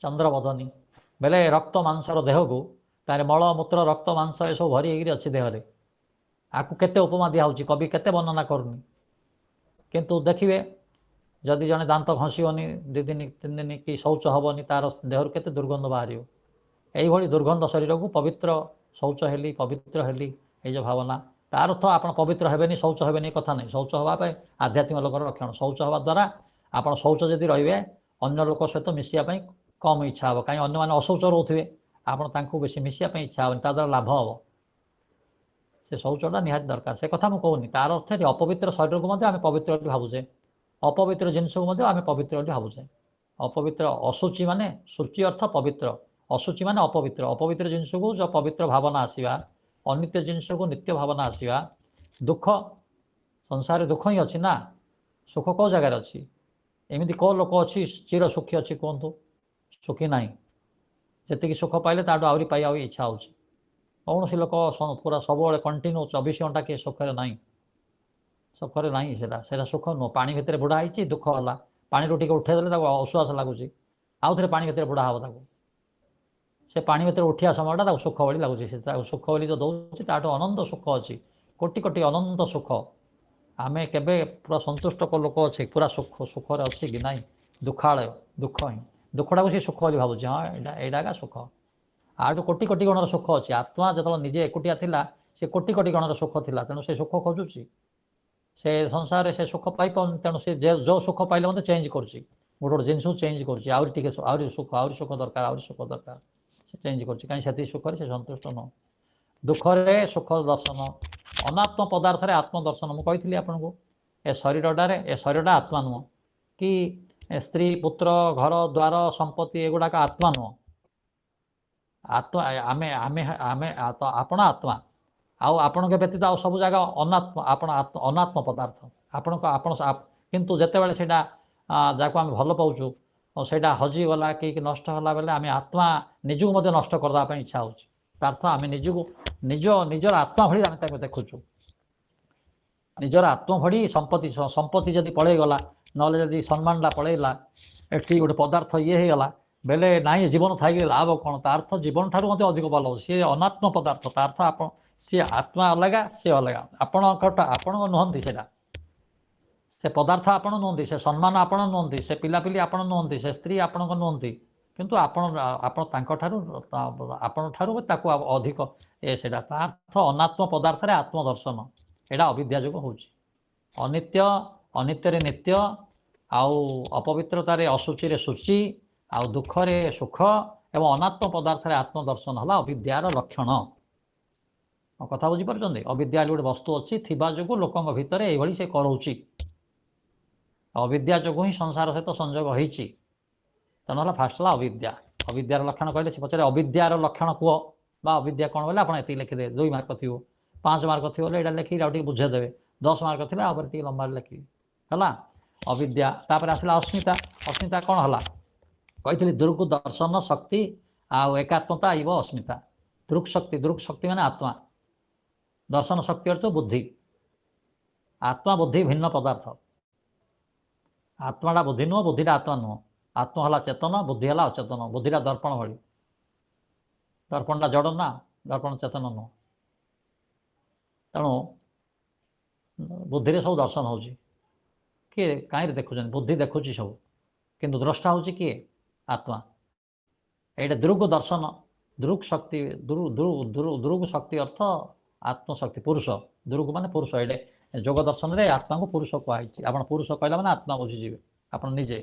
ଚନ୍ଦ୍ରବଦନୀ ବେଲେ ରକ୍ତ ମାଂସର ଦେହକୁ ତାର ମଳ ମୂତ୍ର ରକ୍ତ ମାଂସ ଏସବୁ ଭରି ହେଇକିରି ଅଛି ଦେହରେ। ଆକୁ କେତେ ଉପମା ଦିଆହେଉଛି, କବି କେତେ ବର୍ଣ୍ଣନା କରୁନି। କିନ୍ତୁ ଦେଖିବେ ଯଦି ଜଣେ ଦାନ୍ତ ଘଷିବନି 2 ଦିନ 3 ଦିନ କି ଶୌଚ ହେବନି, ତାର ଦେହରୁ କେତେ ଦୁର୍ଗନ୍ଧ ବାହାରିବ। এইଭଳି ଦୁର୍ଗନ୍ଧ ଶରୀରକୁ ପବିତ୍ର ଶୌଚ ହେଲି, ପବିତ୍ର ହେଲି, ଏଇ ଯେଉଁ ଭାବନା, ତାର ଅର୍ଥ ଆପଣ ପବିତ୍ର ହେବେନି, ଶୌଚ ହେବେନି କଥା ନାହିଁ। ଶୌଚ ହେବା ପାଇଁ ଆଧ୍ୟାତ୍ମିକ ଲୋକର ଲକ୍ଷଣ। ଶୌଚ ହେବା ଦ୍ୱାରା ଆପଣ ଶୌଚ ଯଦି ରହିବେ, ଅନ୍ୟ ଲୋକ ସହିତ ମିଶିବା ପାଇଁ କମ୍ ଇଚ୍ଛା ହେବ। କାହିଁକି ଅନ୍ୟମାନେ ଅଶୌଚ ରହୁଥିବେ, ଆପଣ ତାଙ୍କୁ ବେଶୀ ମିଶିବା ପାଇଁ ଇଚ୍ଛା ହେବନି, ତା ଦ୍ୱାରା ଲାଭ ହେବ। ସେ ଶୌଚଟା ନିହାତି ଦରକାର, ସେ କଥା ମୁଁ କହୁନି। ତାର ଅର୍ଥ ଏଠି ଅପବିତ୍ର ଶରୀରକୁ ମଧ୍ୟ ଆମେ ପବିତ୍ର ବୋଲି ଭାବୁଛେ, ଅପବିତ୍ର ଜିନିଷକୁ ମଧ୍ୟ ଆମେ ପବିତ୍ର ବୋଲି ଭାବୁଛେ। ଅପବିତ୍ର ଅଶୁଚି ମାନେ, ଶୁଚି ଅର୍ଥ ପବିତ୍ର, ଅଶୁଚି ମାନେ ଅପବିତ୍ର। ଅପବିତ୍ର ଜିନିଷକୁ ଯେଉଁ ପବିତ୍ର ଭାବନା ଆସିବା, ଅନିତ୍ୟ ଜିନିଷକୁ ନିତ୍ୟ ଭାବନା ଆସିବା। ଦୁଃଖ, ସଂସାରରେ ଦୁଃଖ ହିଁ ଅଛି ନା, ସୁଖ କେଉଁ ଜାଗାରେ ଅଛି? ଏମିତି କେଉଁ ଲୋକ ଅଛି ଚିର ସୁଖୀ ଅଛି କୁହନ୍ତୁ? ସୁଖୀ ନାହିଁ। ଯେତିକି ସୁଖ ପାଇଲେ ତାଠୁ ଆହୁରି ପାଇବାକୁ ଇଚ୍ଛା ହେଉଛି। କୌଣସି ଲୋକ ପୁରା ସବୁବେଳେ କଣ୍ଟିନ୍ୟୁ 24 ଘଣ୍ଟା କିଏ ସୁଖରେ ନାହିଁ, ସୁଖରେ ନାହିଁ। ସେଟା ସୁଖ ନୁହଁ। ପାଣି ଭିତରେ ବୁଡ଼ା ହେଇଛି, ଦୁଃଖ ହେଲା, ପାଣିରୁ ଟିକେ ଉଠେଇଦେଲେ ତାକୁ ଅଶ୍ୱାସ ଲାଗୁଛି, ଆଉ ଥରେ ପାଣି ଭିତରେ ବୁଡ଼ା ହେବ ତାକୁ। ସେ ପାଣି ଭିତରେ ଉଠିବା ସମୟଟା ତାକୁ ସୁଖ ଭଳି ଲାଗୁଛି। ସେ ତାକୁ ସୁଖ ବୋଲି ଯେଉଁ ଦେଉଛି, ତାଠୁ ଅନନ୍ତ ସୁଖ ଅଛି, କୋଟି କୋଟି ଅନନ୍ତ ସୁଖ। ଆମେ କେବେ ପୁରା ସନ୍ତୁଷ୍ଟ ଲୋକ ଅଛି, ପୁରା ସୁଖରେ ଅଛି କି ନାହିଁ? ଦୁଃଖାଳୟ, ଦୁଃଖ ହିଁ, ଦୁଃଖଟାକୁ ସେ ସୁଖ ବୋଲି ଭାବୁଛି। ହଁ, ଏଇଟା ଏକା ସୁଖ। ଆଠୁ କୋଟି କୋଟି ଗଣର ସୁଖ ଅଛି। ଆତ୍ମା ଯେତେବେଳେ ନିଜେ ଏକୁଟିଆ ଥିଲା, ସେ କୋଟି କୋଟି ଗଣର ସୁଖ ଥିଲା, ତେଣୁ ସେ ସୁଖ ଖୋଜୁଛି। ସେ ସଂସାରରେ ସେ ସୁଖ ପାଇପାରୁନି, ତେଣୁ ସେ ଯେଉଁ ସୁଖ ପାଇଲେ ମଧ୍ୟ ଚେଞ୍ଜ କରୁଛି, ଗୋଟେ ଗୋଟେ ଜିନିଷକୁ ଚେଞ୍ଜ କରୁଛି। ଆହୁରି ଟିକେ ଆହୁରି ସୁଖ ଦରକାର, ଆହୁରି ସୁଖ ଦରକାର, ସେ ଚେଞ୍ଜ କରୁଛି। କାହିଁକି? ସେତିକି ସୁଖରେ ସେ ସନ୍ତୁଷ୍ଟ ନୁହଁ। ଦୁଃଖରେ ସୁଖ ଦର୍ଶନ, ଅନାତ୍ମ ପଦାର୍ଥରେ ଆତ୍ମ ଦର୍ଶନ। ମୁଁ କହିଥିଲି ଆପଣଙ୍କୁ, ଏ ଶରୀରଟା ଆତ୍ମା ନୁହଁ, କି ସ୍ତ୍ରୀ ପୁତ୍ର ଘର ଦ୍ୱାର ସମ୍ପତ୍ତି ଏଗୁଡ଼ାକ ଆତ୍ମା ନୁହଁ। ଆତ୍ମା ଆମେ ଆମେ ଆମେ ଆପଣ ଆତ୍ମା, ଆଉ ଆପଣଙ୍କ ବ୍ୟତୀତ ଆଉ ସବୁ ଜାଗା ଅନାତ୍ମ। ଆପଣ ଅନାତ୍ମ ପଦାର୍ଥ ଆପଣ। କିନ୍ତୁ ଯେତେବେଳେ ସେଇଟା ଯାହାକୁ ଆମେ ଭଲ ପାଉଛୁ, ସେଇଟା ହଜିଗଲା କି ନଷ୍ଟ ହେଲା ବେଲେ ଆମେ ଆତ୍ମା ନିଜକୁ ମଧ୍ୟ ନଷ୍ଟ କରିଦେବା ପାଇଁ ଇଚ୍ଛା ହେଉଛି। ତା ଅର୍ଥ ଆମେ ନିଜକୁ ନିଜର ଆତ୍ମା ଭଳି ଆମେ ତାକୁ ଦେଖୁଛୁ। ନିଜର ଆତ୍ମା ଭଳି ସମ୍ପତ୍ତି ଯଦି ପଳେଇଗଲା, ନହେଲେ ଯଦି ସମ୍ମାନଟା ପଳେଇଲା, ଏଠି ଗୋଟେ ପଦାର୍ଥ ଇଏ ହେଇଗଲା ବେଲେ ନାହିଁ, ଜୀବନ ଥାଇକି ଲାଭ କ'ଣ? ତା ଅର୍ଥ ଜୀବନ ଠାରୁ ମଧ୍ୟ ଅଧିକ ଭଲ ହେଉଛି। ସିଏ ଅନାତ୍ମ ପଦାର୍ଥ, ତା ଅର୍ଥ ଆପଣ, ସିଏ ଆତ୍ମା ଅଲଗା, ସିଏ ଅଲଗା। ଆପଣଙ୍କ ନୁହନ୍ତି ସେଇଟା। ସେ ପଦାର୍ଥ ଆପଣ ନୁହନ୍ତି, ସେ ସମ୍ମାନ ଆପଣ ନୁହନ୍ତି, ସେ ପିଲାପିଲି ଆପଣ ନୁହନ୍ତି, ସେ ସ୍ତ୍ରୀ ଆପଣଙ୍କ ନୁହନ୍ତି। କିନ୍ତୁ ଆପଣ ଆପଣଠାରୁ ତାକୁ ଅଧିକ ସେଇଟା। ତା ଅର୍ଥ ଅନାତ୍ମ ପଦାର୍ଥରେ ଆତ୍ମଦର୍ଶନ। ଏଇଟା ଅବିଦ୍ୟା ଯୋଗୁଁ ହେଉଛି। ଅନିତ୍ୟରେ ନିତ୍ୟ, ଆଉ ଅପବିତ୍ରତାରେ ଅଶୁଚିରେ ଶୁଚି, ଆଉ ଦୁଃଖରେ ସୁଖ, ଏବଂ ଅନାତ୍ମ ପଦାର୍ଥରେ ଆତ୍ମଦର୍ଶନ ହେଲା ଅବିଦ୍ୟାର ଲକ୍ଷଣ। କଥା ବୁଝିପାରୁଛନ୍ତି? ଅବିଦ୍ୟା ଗୋଟେ ବସ୍ତୁ ଅଛି, ଥିବା ଯୋଗୁଁ ଲୋକଙ୍କ ଭିତରେ ଏଇଭଳି ସେ କରଉଛି। ଅବିଦ୍ୟା ଯୋଗୁଁ ହିଁ ସଂସାର ସହିତ ସଂଯୋଗ ହେଇଛି। ତେଣୁ ହେଲା ଫାଷ୍ଟ ହେଲା ଅବିଦ୍ୟା। ଅବିଦ୍ୟାର ଲକ୍ଷଣ କହିଲେ ସେ ପଚାରେ ଅବିଦ୍ୟାର ଲକ୍ଷଣ କୁହ, ବା ଅବିଦ୍ୟା କ'ଣ ବୋଲେ ଆପଣ ଏତିକି ଲେଖିଦେବେ। 2 ମାର୍କ ଥିବ, 5 ମାର୍କ ଥିବ ବୋଲେ ଏଇଟା ଲେଖିକି ଆଉ ଟିକେ ବୁଝେଇଦେବେ। 10 ମାର୍କ ଥିଲେ ଆପରେ ଟିକେ ଲମ୍ବାରେ ଲେଖିବେ, ହେଲା। ଅବିଦ୍ୟା। ତାପରେ ଆସିଲା ଅସ୍ମିତା। ଅସ୍ମିତା କ'ଣ ହେଲା? କହିଥିଲି ଦୃକ୍ ଦର୍ଶନ ଶକ୍ତି ଆଉ ଏକାତ୍ମତା ଇବ ଅସ୍ମିତା। ଦୃକ୍ ଶକ୍ତି ମାନେ ଆତ୍ମା। ଦର୍ଶନ ଶକ୍ତି ଅର୍ଥ ବୁଦ୍ଧି। ଆତ୍ମା ବୁଦ୍ଧି ଭିନ୍ନ ପଦାର୍ଥ। ଆତ୍ମାଟା ବୁଦ୍ଧି ନୁହଁ, ବୁଦ୍ଧିଟା ଆତ୍ମା ନୁହଁ। ଆତ୍ମା ହେଲା ଚେତନ, ବୁଦ୍ଧି ହେଲା ଅଚେତନ। ବୁଦ୍ଧିଟା ଦର୍ପଣ ଭଳି। ଦର୍ପଣଟା ଜଡ଼ ନା, ଦର୍ପଣ ଚେତନ ନୁହଁ। ତେଣୁ ବୁଦ୍ଧିରେ ସବୁ ଦର୍ଶନ ହେଉଛି। କିଏ କାହିଁରେ ଦେଖୁଛନ୍ତି? ବୁଦ୍ଧି ଦେଖୁଛି ସବୁ, କିନ୍ତୁ ଦ୍ରଷ୍ଟା ହେଉଛି କିଏ? ଆତ୍ମା। ଏଇଟା ଦୃକ୍ ଦର୍ଶନ, ଦୃକ୍ ଶକ୍ତି। ଦୃକ୍ ଶକ୍ତି ଅର୍ଥ ଆତ୍ମଶକ୍ତି, ପୁରୁଷ। ଦୃକ୍ ମାନେ ପୁରୁଷ। ଏଇଟା ଯୋଗ ଦର୍ଶନରେ ଆତ୍ମାକୁ ପୁରୁଷ କୁହାଯାଇଛି। ଆପଣ ପୁରୁଷ କହିଲା ମାନେ ଆତ୍ମା ବୁଝିଯିବେ ଆପଣ ନିଜେ।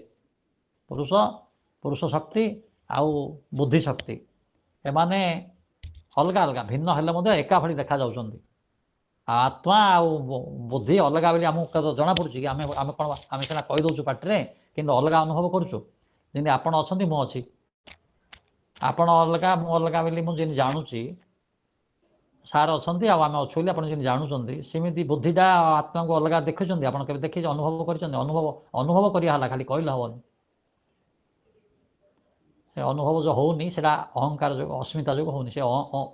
ପୁରୁଷ ଶକ୍ତି ଆଉ ବୁଦ୍ଧି ଶକ୍ତି, ଏମାନେ ଅଲଗା ଅଲଗା, ଭିନ୍ନ ହେଲେ ମଧ୍ୟ ଏକା ଭଳି ଦେଖାଯାଉଛନ୍ତି। ଆତ୍ମା ଆଉ ବୁଦ୍ଧି ଅଲଗା ବୋଲି ଆମକୁ ଜଣାପଡ଼ୁଛି କି? ଆମେ କ'ଣ, ଆମେ ସିନା କହିଦେଉଛୁ ପାଟିରେ, କିନ୍ତୁ ଅଲଗା ଅନୁଭବ କରୁଛୁ। ଯେମିତି ଆପଣ ଅଛନ୍ତି, ମୁଁ ଅଛି। ଆପଣ ଅଲଗା, ମୁଁ ଅଲଗା ବୋଲି ମୁଁ ଯେମିତି ଜାଣୁଛି, ସାର୍ ଅଛନ୍ତି ଆଉ ଆମେ ଅଛୁ ବୋଲି ଆପଣ ଯେମିତି ଜାଣୁଛନ୍ତି, ସେମିତି ବୁଦ୍ଧିଟା ଆତ୍ମାକୁ ଅଲଗା ଦେଖୁଛନ୍ତି। ଆପଣ କେବେ ଦେଖିଛି, ଅନୁଭବ କରିଛନ୍ତି? ଅନୁଭବ କରିବା ହେଲା, ଖାଲି କହିଲେ ହେବନି। ସେ ଅନୁଭବ ଯେଉଁ ହେଉନି, ସେଇଟା ଅହଙ୍କାର ଯୋଗୁଁ, ଅସ୍ମିତା ଯୋଗୁଁ ହେଉନି। ସେ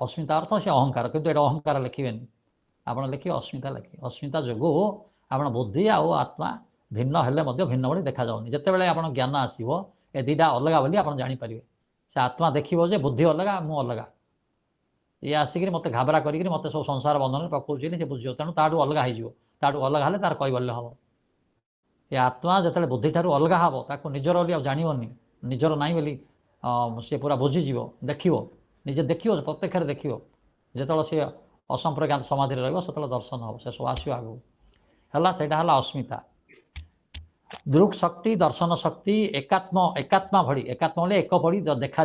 ଅସ୍ମିତା ଅର୍ଥ ସେ ଅହଙ୍କାର, କିନ୍ତୁ ଏଇଟା ଅହଙ୍କାର ଲେଖିବେନି। ଆପଣ ଲେଖିବେ ଅସ୍ମିତା ଲେଖିବେ। ଅସ୍ମିତା ଯୋଗୁଁ ଆପଣ ବୁଦ୍ଧି ଆଉ ଆତ୍ମା ଭିନ୍ନ ହେଲେ ମଧ୍ୟ ଭିନ୍ନ ଭଳି ଦେଖାଯାଉନି। ଯେତେବେଳେ ଆପଣ ଜ୍ଞାନ ଆସିବ, ए दुईटा अलगा बोली आप जानीपारे से आत्मा देखो जे बुद्धि अलगा मु अलगा ये आसिक मत घाबरा करी मत सब संसार बंधन पकाउे से बुझे तेणु ताठू अलग हो अलग हेल्ले तार कैबल्य हम ये आत्मा जो बुद्धि ठार अलग हम ताको निजर बोली जानवनी निजर नाई बोली सी पूरा बुझीज देख निजे देख प्रत्यक्ष देख जो सी असंप्रज्ञात समाधि रहा दर्शन हम से सब आसो आगू है अस्मिता दृक् शक्ति दर्शन शक्ति एकात्मा भड़ी एकात्मा बोले एक भड़ी देखा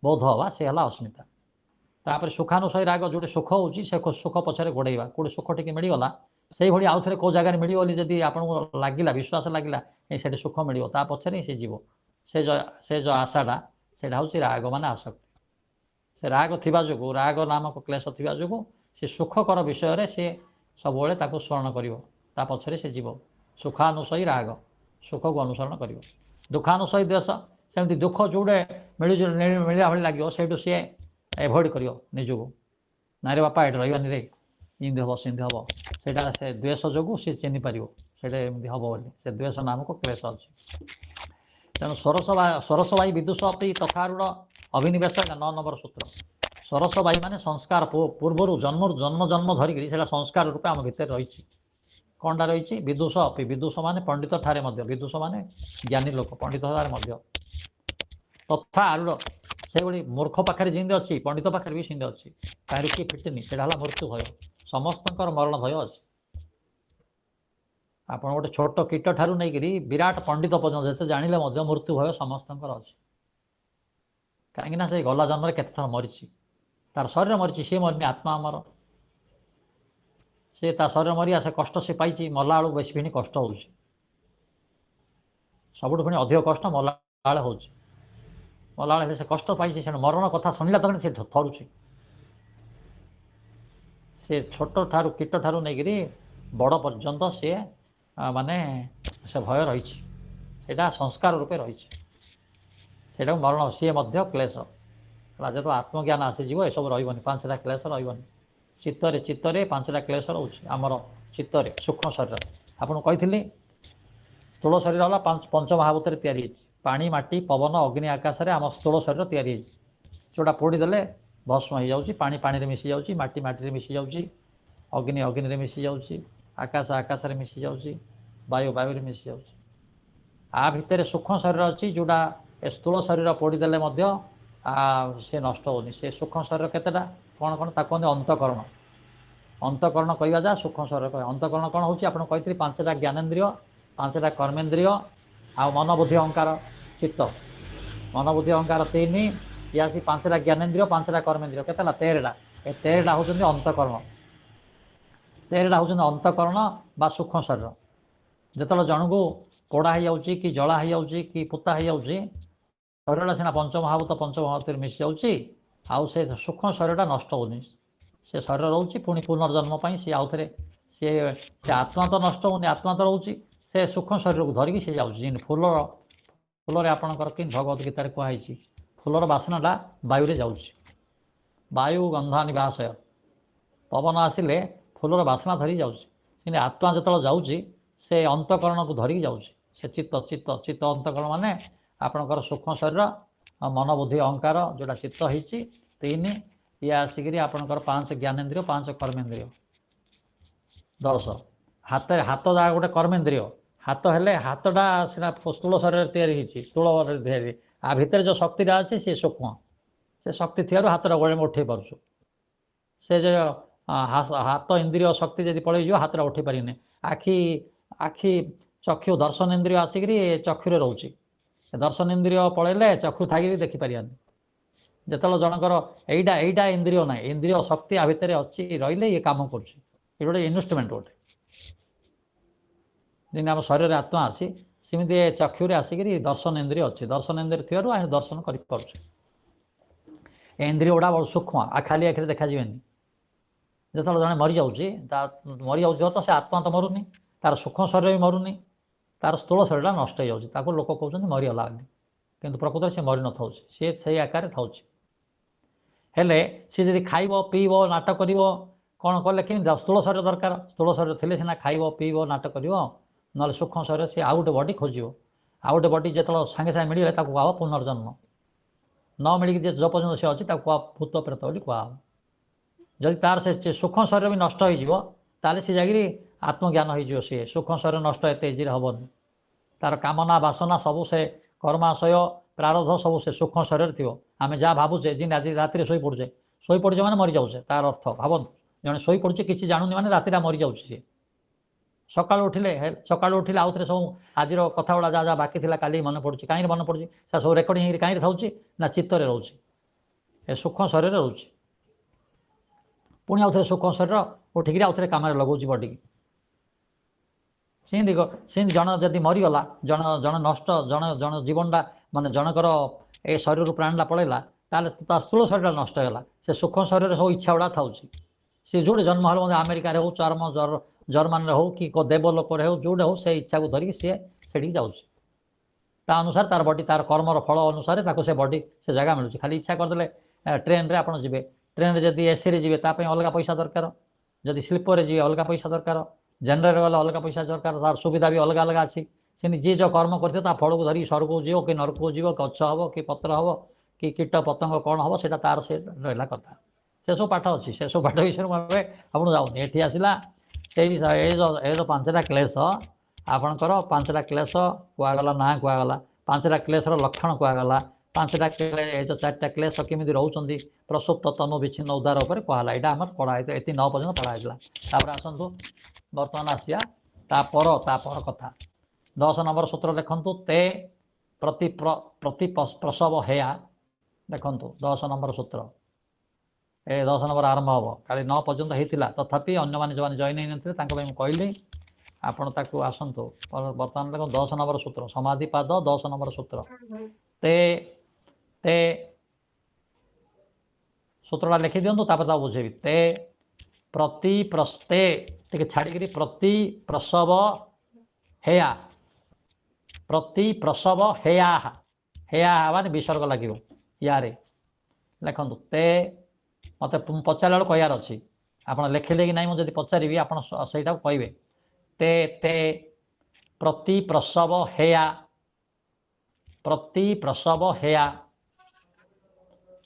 बोध हवा से है अस्मिता तापर सुखानुसई राग जो सुख होची से सुख पछरे गोड़ेवा कौटे सुख टी मिलगला से भाई आउ थे कौ जगार मिली जदि आपको लगे विश्वास लगे से सुख मिल पचर से जीव से जो आशाटा से राग मान आसक्ति से राग थी जो राग नामक क्लेश थी जो सी सुखकर विषय से सब स्मरण कर पछरे से जीव सुखानुसई राग सुख को अनुसरण कर दुखानुसई द्वेष सेमती दुख जोड़े मिलला भाई लगे से सी एभोड कर निजक ना रे बापा ये रही रे इंद हम सिंध हम से द्वेष जो सी चिन्ह पार से हम बोली से द्वेष नामक क्लेश अच्छे तेणु सरसवाई विदुष अपनी तथारूढ़ अभिनिवेश 9 नंबर सूत्र सरसवाई मान संस्कार पूर्वर जन्म जन्म जन्म धरिकी से संस्कार रूपे आम भितर रही कौनटा रही विदुष अपी विदुष मान पंडित ठारे विदुष मान ज्ञानी लोक पंडित ठारे तथा आरूढ़ से भाई मूर्ख पाखे जिंद अच्छी पंडित पाखे भी सिंध अच्छी कहीं किए फिटनी से मृत्यु भय समस्त मरण भय अच्छे आप गोटे छोट कीट ठारू नहीं विराट पंडित पर्यटन जिते जानिले मृत्यु भय समस्त अच्छे कहीं से गला जन्म के मरी तार शरीर मरी सी मरनी आत्मा आमर से शरीर मरी से कष्ट से पाई मला बेलू बेस भी कष्ट हो सबुठ पुणी अधिक कष्ट मला हो मला से कष्ट पाई से मरण कथा शुणिला तक से थरुची से छोट ठारू कीट ठारू नहीं बड़ पर्यंत सी माने से भय रही संस्कार रूपे रही से मरण सी क्लेश जो आत्मज्ञान आसीज ये सब रही 5टा क्लेश रही चित्तरे चित्तरे 5टा क्लेश रोचे आमर चित्तरे सूक्ष्म शरीर आपको कही स्थूल शरीर है पंचमहाभूत या पानी माटी पवन अग्नि आकाश आम स्थूल शरीर तैयारी जोड़ा पोड़ीदे भस्म हो जाऊँगी पानी पानी मिसी जाऊँगी माटी माटी मिसी जाऊँगी अग्नि अग्नि मिसी जाऊँगी आकाश आकाश मिसी जाऊँगी वायु वायु मिसी जाऊँगी आ भितर सूक्ष्म शरीर अच्छी जोड़ा स्थूल शरीर पोड़ीदे से नष्ट होनी से सूक्ष्म शरीर केतेटा कौन कौन ताको अंतकरण अंतकरण कहवा जा सूक्ष्म शरीर कह अंतकरण कौन होची आपन कही 5टा ज्ञानेन्द्रिय 5टा कर्मेन्द्रिय आ मन बुद्धि अहंकार चित्त मन बुद्धि अहंकार 3 या 5टा ज्ञानेन्द्रिय 5टा कर्मेन्द्रिय केतेला 13टा ए 13टा होचंदी अंतकरण 13टा होचंदी अंतकरण बा सूक्ष्म शरीर जेतल जन को पोड़ा हो जाउची कि जला हो जाउची कि पुता हो जाउची शरीर सीना पंचमहाभूत मिसी जाऊँगी आउ से सूक्ष्म शरीरटा नष्ट होनी से शरीर रोचे पुणी पुनर्जन्म सी आउ थे से आत्मा तो नष्ट होनी आत्मा तो रोचे से सूक्ष्म शरीर को धरिकी सी जाऊँगी फूलर फूल आपणकर कि भगवत गीतार कहुई फूलर बासनाटा वायु जाऊँगी वायु गंधा निवासय पवन आसिले फूलर बासना धरी जाऊँगी आत्मा जो जाऊँगी से अंतकरण को धरिकी जाऊँगी से चित्त चित्त चित्त अंतकरण माने आपणकर सूक्ष्म शरीर मन बुद्धि अहंकार जोड़ा चित्त होती 3 ये आसिक आपणकर 5 ज्ञानेन्द्रिय 5 कर्मेन्द्रिय 10 हाथ हाथ जा गोटे कर्मेन्द्रिय हाथ हेले हाथटा सीना स्थूल शरीर तैयारी स्थूल तैयारी आ भितर जो शक्तिटा अच्छे सी सूक्ष्म से शक्ति थी हाथटा गोड़े में उठे पार्छु से जो हाथ इंद्रिय शक्ति जब पलि हाथटा उठे पारे आखि आखि चक्षु दर्शन इंद्रिय आसिक चक्षुरे रोचे दर्शन इंद्रिय पलैले चक्षु थी देखिपारे जिते जनकर एटा एटा इंद्रिय ना इंद्रिय शक्ति आ भितर अच्छी रही ये कम कर गोटे इन्वेस्टमेंट गोटे जिन आम शरीर आत्मा अच्छी सेमती चक्षुरे आसिक दर्शन इंद्रिय अच्छी दर्शन इंद्रिय थी दर्शन कर इंद्रिय गुड़ा बहुत सूक्ष्म आ खाली आखिर देखा जो जड़े मरी जाऊँगी मरी जाऊँ तो से आत्मा तो मरुनी तार सूक्ष्म शरीर भी मरुनी तार स्थूल शरीर नष्ट हो जाऊँगी लोक कहते मरीगला कि प्रकृत से मरी न था सी से आकार था हेले सी जब खाइब पीब नाटक कर कौन कले कि स्थूल शरीर दरकार स्थूल शरीर थे सीना खाइब पीब नाटक कर ना सूक्ष्म शरीर से आउ गोटे बडी खोज ଆଉ ଗୋଟେ ବଡି ଯେତେବେଳେ ସାଙ୍ଗେ ସାଙ୍ଗେ ମିଳିଲେ ତାକୁ କୁହାହବ ପୁନର୍ଜନ୍ମ। ନ ମିଳିକି ଯେ ପର୍ଯ୍ୟନ୍ତ ସେ ଅଛି ତାକୁ କୁହା ଭୂତ ପ୍ରେତ ବୋଲି କୁହାହବ। ଯଦି ତାର ସେ ସୂକ୍ଷ୍ମ ଶରୀର ବି ନଷ୍ଟ ହେଇଯିବ ତାହେଲେ ସେ ଯାଇକିରି ଆତ୍ମଜ୍ଞାନ ହେଇଯିବ। ସିଏ ସୂକ୍ଷ୍ମ ଶରୀର ନଷ୍ଟ ଏତେ ଇଜିରେ ହବନି। ତାର କାମନା ବାସନା ସବୁ ସେ କର୍ମାଶୟ ପ୍ରାରବ୍ଧ ସବୁ ସେ ସୂକ୍ଷ୍ମ ଶରୀରରେ ଥିବ। ଆମେ ଯାହା ଭାବୁଛେ ଯେମିତି ଆଜି ରାତିରେ ଶୋଇପଡ଼ୁଛେ ମାନେ ମରିଯାଉଛେ, ତାର ଅର୍ଥ ଭାବନ୍ତୁ। ଜଣେ ଶୋଇପଡ଼ୁଛି କିଛି ଜାଣୁନି ମାନେ ରାତିରେ ମରିଯାଉଛି ସିଏ। ସକାଳୁ ଉଠିଲେ ଆଉଥରେ ସବୁ ଆଜିର କଥା ଗୁଡ଼ା ଯାହା ଯାହା ବାକି ଥିଲା କାଲି ମନେ ପଡ଼ୁଛି। କାହିଁକି ମନେ ପଡ଼ୁଛି? ସେ ସବୁ ରେକର୍ଡ଼ିଂ ହେଇକି କାହିଁକି ଥାଉଛି ନା ଚିତ୍ତରେ ରହୁଛି, ଏ ସୂକ୍ଷ୍ମ ଶରୀରରେ ରହୁଛି। ପୁଣି ଆଉଥରେ ସୂକ୍ଷ୍ମ ଶରୀର ଉଠିକିରି ଆଉଥରେ କାମରେ ଲଗାଉଛି ବଡ଼ିକି। ସେମିତି ଜଣେ ଯଦି ମରିଗଲା, ଜଣେ ନଷ୍ଟ ଜଣ ଜୀବନଟା ମାନେ ଜଣଙ୍କର ଏ ଶରୀରରୁ ପ୍ରାଣଟା ପଳେଇଲା, ତାହେଲେ ତା ସ୍ଥୂଳ ଶରୀରଟା ନଷ୍ଟ ହେଇଗଲା। ସେ ସୂକ୍ଷ୍ମ ଶରୀରରେ ସବୁ ଇଚ୍ଛା ଗୁଡ଼ା ଥାଉଛି। ସେ ଯେଉଁଠି ଜନ୍ମ ହେଲେ ମଧ୍ୟ ଆମେରିକାରେ ହେଉ, ଜର୍ମାନୀରେ ହେଉ କି ଦେବଲୋକରେ ହେଉ, ଯେଉଁଠି ହେଉ ସେ ଇଚ୍ଛାକୁ ଧରିକି ସିଏ ସେଠିକି ଯାଉଛି। ତା ଅନୁସାରେ ତାର ବଡି ତାର କର୍ମର ଫଳ ଅନୁସାରେ ତାକୁ ସେ ବଡି ସେ ଜାଗା ମିଳୁଛି। ଖାଲି ଇଚ୍ଛା କରିଦେଲେ ଟ୍ରେନରେ ଆପଣ ଯିବେ, ଟ୍ରେନରେ ଯଦି ଏସିରେ ଯିବେ ତା ପାଇଁ ଅଲଗା ପଇସା ଦରକାର, ଯଦି ସ୍ଲିପରରେ ଯିବେ ଅଲଗା ପଇସା ଦରକାର, ଜେନେରାଲରେ ଗଲେ ଅଲଗା ପଇସା ଦରକାର। ତାର ସୁବିଧା ବି ଅଲଗା ଅଲଗା ଅଛି। ସେମିତି ଯିଏ ଯେଉଁ କର୍ମ କରିଥିବ ତା ଫଳକୁ ଧରିକି ସ୍ୱର୍ଗକୁ ଯିବ କି ନରକକୁ ଯିବ, ଗଛ ହେବ କି ପତ୍ର ହେବ କି କୀଟ ପତଙ୍ଗ କ'ଣ ହେବ, ସେଇଟା ତାର ସେ ରହିଲା କଥା। ସେସବୁ ପାଠ ଅଛି। ସେସବୁ ପାଠ ବିଷୟରେ ମୁଁ ଏବେ ଆପଣ ଯାଉନି। ଏଠି ଆସିଲା ସେଇ ଏ ଯେଉଁ 5ଟା କ୍ଲେଶ, ଆପଣଙ୍କର 5ଟା କ୍ଲେଶ କୁହାଗଲା, ନାଁ କୁହାଗଲା, 5ଟା କ୍ଲେଶର ଲକ୍ଷଣ କୁହାଗଲା, 5ଟା ଏ ଯେଉଁ 4ଟା କ୍ଲେଶ କେମିତି ରହୁଛନ୍ତି ପ୍ରସୁପ୍ତ ତନୁ ବିଚ୍ଛିନ୍ନ ଉଦାର ଉପରେ କୁହାଗଲା। ଏଇଟା ଆମର ପଢ଼ା ହେଇଥିଲା, ଏତି 9 ପର୍ଯ୍ୟନ୍ତ ପଢ଼ା ହେଇଥିଲା। ତାପରେ ଆସନ୍ତୁ ବର୍ତ୍ତମାନ ଆସିବା ତାପର କଥା। 10 ନମ୍ବର ସୂତ୍ର ଦେଖନ୍ତୁ, ତେ ପ୍ରତି ପ୍ରସବ ହେୟା। ଦେଖନ୍ତୁ 10 ନମ୍ବର ସୂତ୍ର, 10 ନମ୍ବର ଆରମ୍ଭ ହେବ। କାଲି 9 ପର୍ଯ୍ୟନ୍ତ ହେଇଥିଲା, ତଥାପି ଅନ୍ୟମାନେ ଯେଉଁମାନେ ଜଏନ୍ ହେଇନଥିଲେ ତାଙ୍କ ପାଇଁ ମୁଁ କହିଲି, ଆପଣ ତାକୁ ଆସନ୍ତୁ। ବର୍ତ୍ତମାନ ଦେଖନ୍ତୁ 10 ନମ୍ବର ସୂତ୍ର, ସମାଧିପାଦ 10 ନମ୍ବର ସୂତ୍ର। ତେ ସୂତ୍ରଟା ଲେଖିଦିଅନ୍ତୁ, ତାପରେ ତାକୁ ବୁଝେଇବି। ତେ ଟିକେ ଛାଡ଼ିକିରି ପ୍ରତି ପ୍ରସବ ହେୟା, ପ୍ରତି ପ୍ରସବ ହେୟା ମାନେ ବିସର୍ଗ ଲାଗିବ ୟାରେ। ଲେଖନ୍ତୁ ତେ, ମୋତେ ପଚାରିଲା ବେଳକୁ କହିବାର ଅଛି। ଆପଣ ଲେଖିଲେ କି ନାହିଁ ମୁଁ ଯଦି ପଚାରିବି ଆପଣ ସେଇଟାକୁ କହିବେ। ତେ ପ୍ରତି ପ୍ରସବ ହେୟା, ପ୍ରତି ପ୍ରସବ ହେୟା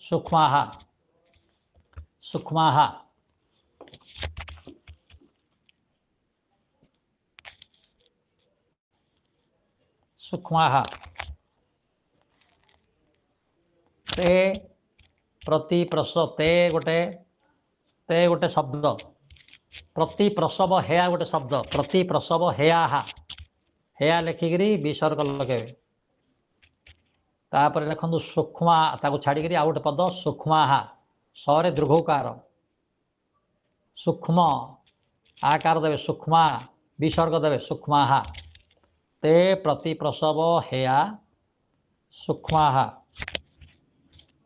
ସୂକ୍ଷ୍ମାହା ତେ ପ୍ରତି ପ୍ରସବ, ତେ ଗୋଟେ ଶବ୍ଦ, ପ୍ରତି ପ୍ରସବ ହେୟା ଗୋଟେ ଶବ୍ଦ, ପ୍ରତି ପ୍ରସବ ହେୟା ଲେଖିକିରି ବିସର୍ଗ ଲଗେଇବେ। ତାପରେ ଲେଖନ୍ତୁ ସୂକ୍ଷ୍ମ, ତାକୁ ଛାଡ଼ିକିରି ଆଉ ଗୋଟେ ପଦ ସୂକ୍ଷ୍ମାହା, ସରେ ଦୀର୍ଘକାର, ସୂକ୍ଷ୍ମ ଆକାର ଦେବେ, ସୂକ୍ଷ୍ମା ବିସର୍ଗ ଦେବେ, ସୂକ୍ଷ୍ମାହା। ତେ ପ୍ରତି ପ୍ରସବ ହେୟା ସୂକ୍ଷ୍ମାହା।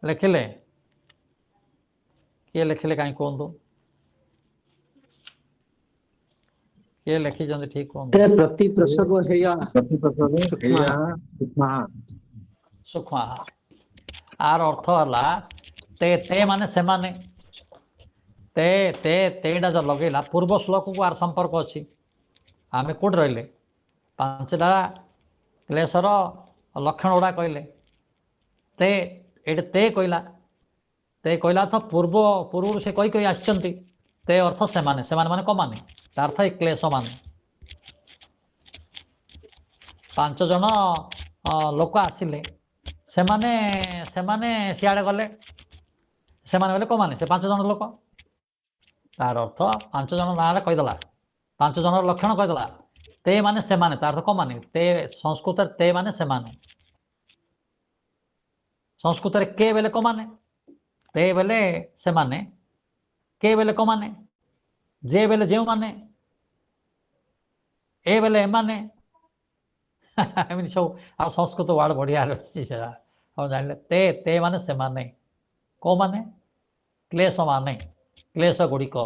ଲେଖିଲେ? କିଏ ଲେଖିଲେ କାହିଁ କୁହନ୍ତୁ? କିଏ ଲେଖିଛନ୍ତି ଠିକ କୁହନ୍ତୁ? ପ୍ରତି ପ୍ରସବ ହେୟା ସୂକ୍ଷ୍ମାହା। ଆର ଅର୍ଥ ହେଲା ତେ ମାନେ ସେମାନେ। ତେଟା ଯୋଉ ଲଗେଇଲା, ପୂର୍ବ ଶ୍ଲୋକକୁ ଆର ସମ୍ପର୍କ ଅଛି। ଆମେ କୋଉଠି ରହିଲେ? 5ଟା କ୍ଲେଶର ଲକ୍ଷଣ ଗୁଡ଼ା କହିଲେ। ଏଇଠି ତେ କହିଲା ତ ପୂର୍ବରୁ ସେ କହି ଆସିଛନ୍ତି। ତେ ଅର୍ଥ ସେମାନେ ମାନେ କମାନେ? ତା ଅର୍ଥ ଏ କ୍ଲେଶ ମାନେ। 5 ଜଣ ଲୋକ ଆସିଲେ, ସେମାନେ ସିଆଡ଼େ ଗଲେ। ସେମାନେ ଗଲେ କମାନେ? ସେ 5 ଜଣ ଲୋକ। ତାର ଅର୍ଥ 5 ଜଣ ନାଁରେ କହିଦେଲା, 5 ଜଣର ଲକ୍ଷଣ କହିଦେଲା। ତେ ମାନେ ସେମାନେ, ତାର ଅର୍ଥ କମାନେ? ତେ ସଂସ୍କୃତରେ ତେ ମାନେ ସେମାନେ, ସଂସ୍କୃତରେ କେ ବେଲେ କମାନେ? ତେ ବେଲେ ସେମାନେ, କେ ବେଲେ କମାନେ? ଯେ ବେଲେ ଯେଉଁମାନେ, ଏ ବେଲେ ଏମାନେ। ଏମିତି ସବୁ ଆଉ ସଂସ୍କୃତ ୱାର୍ଡ ବଢ଼ିଆ ରହିଛି ସେଟା ଆପଣ ଜାଣିଲେ। ତେ ମାନେ ସେମାନେ, କୋଉମାନେ? କ୍ଲେଶ ମାନେ, କ୍ଲେଶ ଗୁଡ଼ିକ।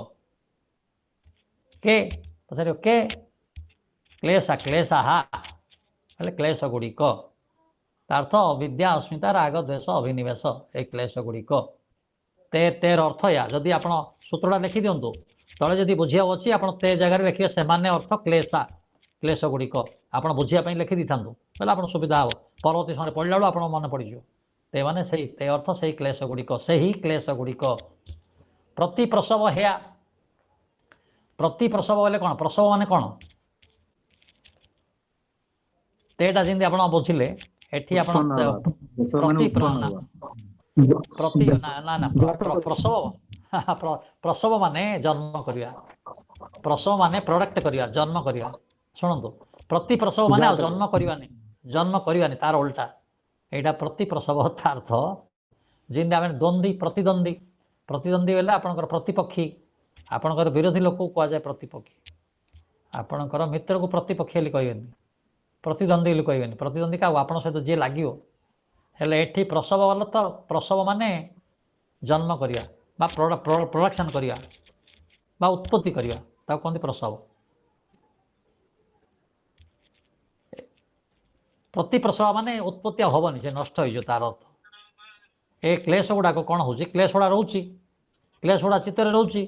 କେ ପଚାରିବ କେ? କ୍ଲେଶାହା ହେଲେ କ୍ଲେଶ ଗୁଡ଼ିକ। ତା ଅର୍ଥ ଅବିଦ୍ୟା, ଅସ୍ମିତା, ରାଗ, ଦ୍ୱେଷ, ଅଭିନିବେଶ, ଏ କ୍ଲେଶ ଗୁଡ଼ିକ। ତେର ଅର୍ଥ ୟା। ଯଦି ଆପଣ ସୂତ୍ରଟା ଲେଖିଦିଅନ୍ତୁ, ତଳେ ଯଦି ବୁଝିବାକୁ ଅଛି ଆପଣ ତେ ଜାଗାରେ ଲେଖିବେ ସେମାନେ ଅର୍ଥ କ୍ଲେଶ ଗୁଡ଼ିକ। ଆପଣ ବୁଝିବା ପାଇଁ ଲେଖି ଦେଇଥାନ୍ତୁ ବୋଲେ ଆପଣ ସୁବିଧା ହେବ। ପରବର୍ତ୍ତୀ ସମୟରେ ପଢ଼ିଲା ବେଳକୁ ଆପଣଙ୍କ ମନେ ପଡ଼ିଯିବ। ତେମାନେ ସେଇ ତେ ଅର୍ଥ ସେଇ କ୍ଲେଶ ଗୁଡ଼ିକ, ସେହି କ୍ଲେଶ ଗୁଡ଼ିକ। ପ୍ରତି ପ୍ରସବ ହେୟା। ପ୍ରତି ପ୍ରସବ ବୋଲେ କ'ଣ? ପ୍ରସବ ମାନେ କ'ଣ? ତେଟା ଯେମିତି ଆପଣ ବୁଝିଲେ ଏଠି ଆପଣ ପ୍ରତି ପ୍ରତି ନା ନା ପ୍ରସବ ପ୍ରସବ ମାନେ ଜନ୍ମ କରିବା। ପ୍ରସବ ମାନେ ପ୍ରଡକ୍ଟ କରିବା, ଜନ୍ମ କରିବା। ଶୁଣନ୍ତୁ, ପ୍ରତି ପ୍ରସବ ମାନେ ଆଉ ଜନ୍ମ କରିବାନି, ଜନ୍ମ କରିବାନି, ତାର ଓଲଟା। ଏଇଟା ପ୍ରତି ପ୍ରସବ ଅର୍ଥ ଯେମିତି ଆମେ ଦ୍ୱନ୍ଦ୍ୱୀ, ପ୍ରତିଦ୍ୱନ୍ଦ୍ୱୀ। ପ୍ରତିଦ୍ୱନ୍ଦ୍ୱୀ ହେଲେ ଆପଣଙ୍କର ପ୍ରତିପକ୍ଷୀ, ଆପଣଙ୍କର ବିରୋଧୀ ଲୋକକୁ କୁହାଯାଏ ପ୍ରତିପକ୍ଷୀ। ଆପଣଙ୍କର ମିତ୍ରକୁ ପ୍ରତିପକ୍ଷୀ ବୋଲି କହିବେନି, ପ୍ରତିଦ୍ୱନ୍ଦ୍ୱୀ ବୋଲି କହିବେନି। ପ୍ରତିଦ୍ୱନ୍ଦ୍ୱୀ କାହାକୁ? ଆପଣଙ୍କ ସହିତ ଯିଏ ଲାଗିବ। ହେଲେ ଏଠି ପ୍ରସବ ବୋଲେ ତ ପ୍ରସବ ମାନେ ଜନ୍ମ କରିବା ବା ପ୍ରଡକ୍ସନ୍ କରିବା ବା ଉତ୍ପତ୍ତି କରିବା, ତାକୁ କୁହନ୍ତି ପ୍ରସବ। ପ୍ରତି ପ୍ରସବ ମାନେ ଉତ୍ପତ୍ତି ଆଉ ହେବନି, ସେ ନଷ୍ଟ ହେଇଯିବ ତାର ଅର୍ଥ। ଏ କ୍ଲେଶ ଗୁଡ଼ାକ କ'ଣ ହେଉଛି? କ୍ଲେଶ ଗୁଡ଼ା ରହୁଛି, କ୍ଲେଶ ଗୁଡ଼ା ଚିତ୍ତରେ ରହୁଛି,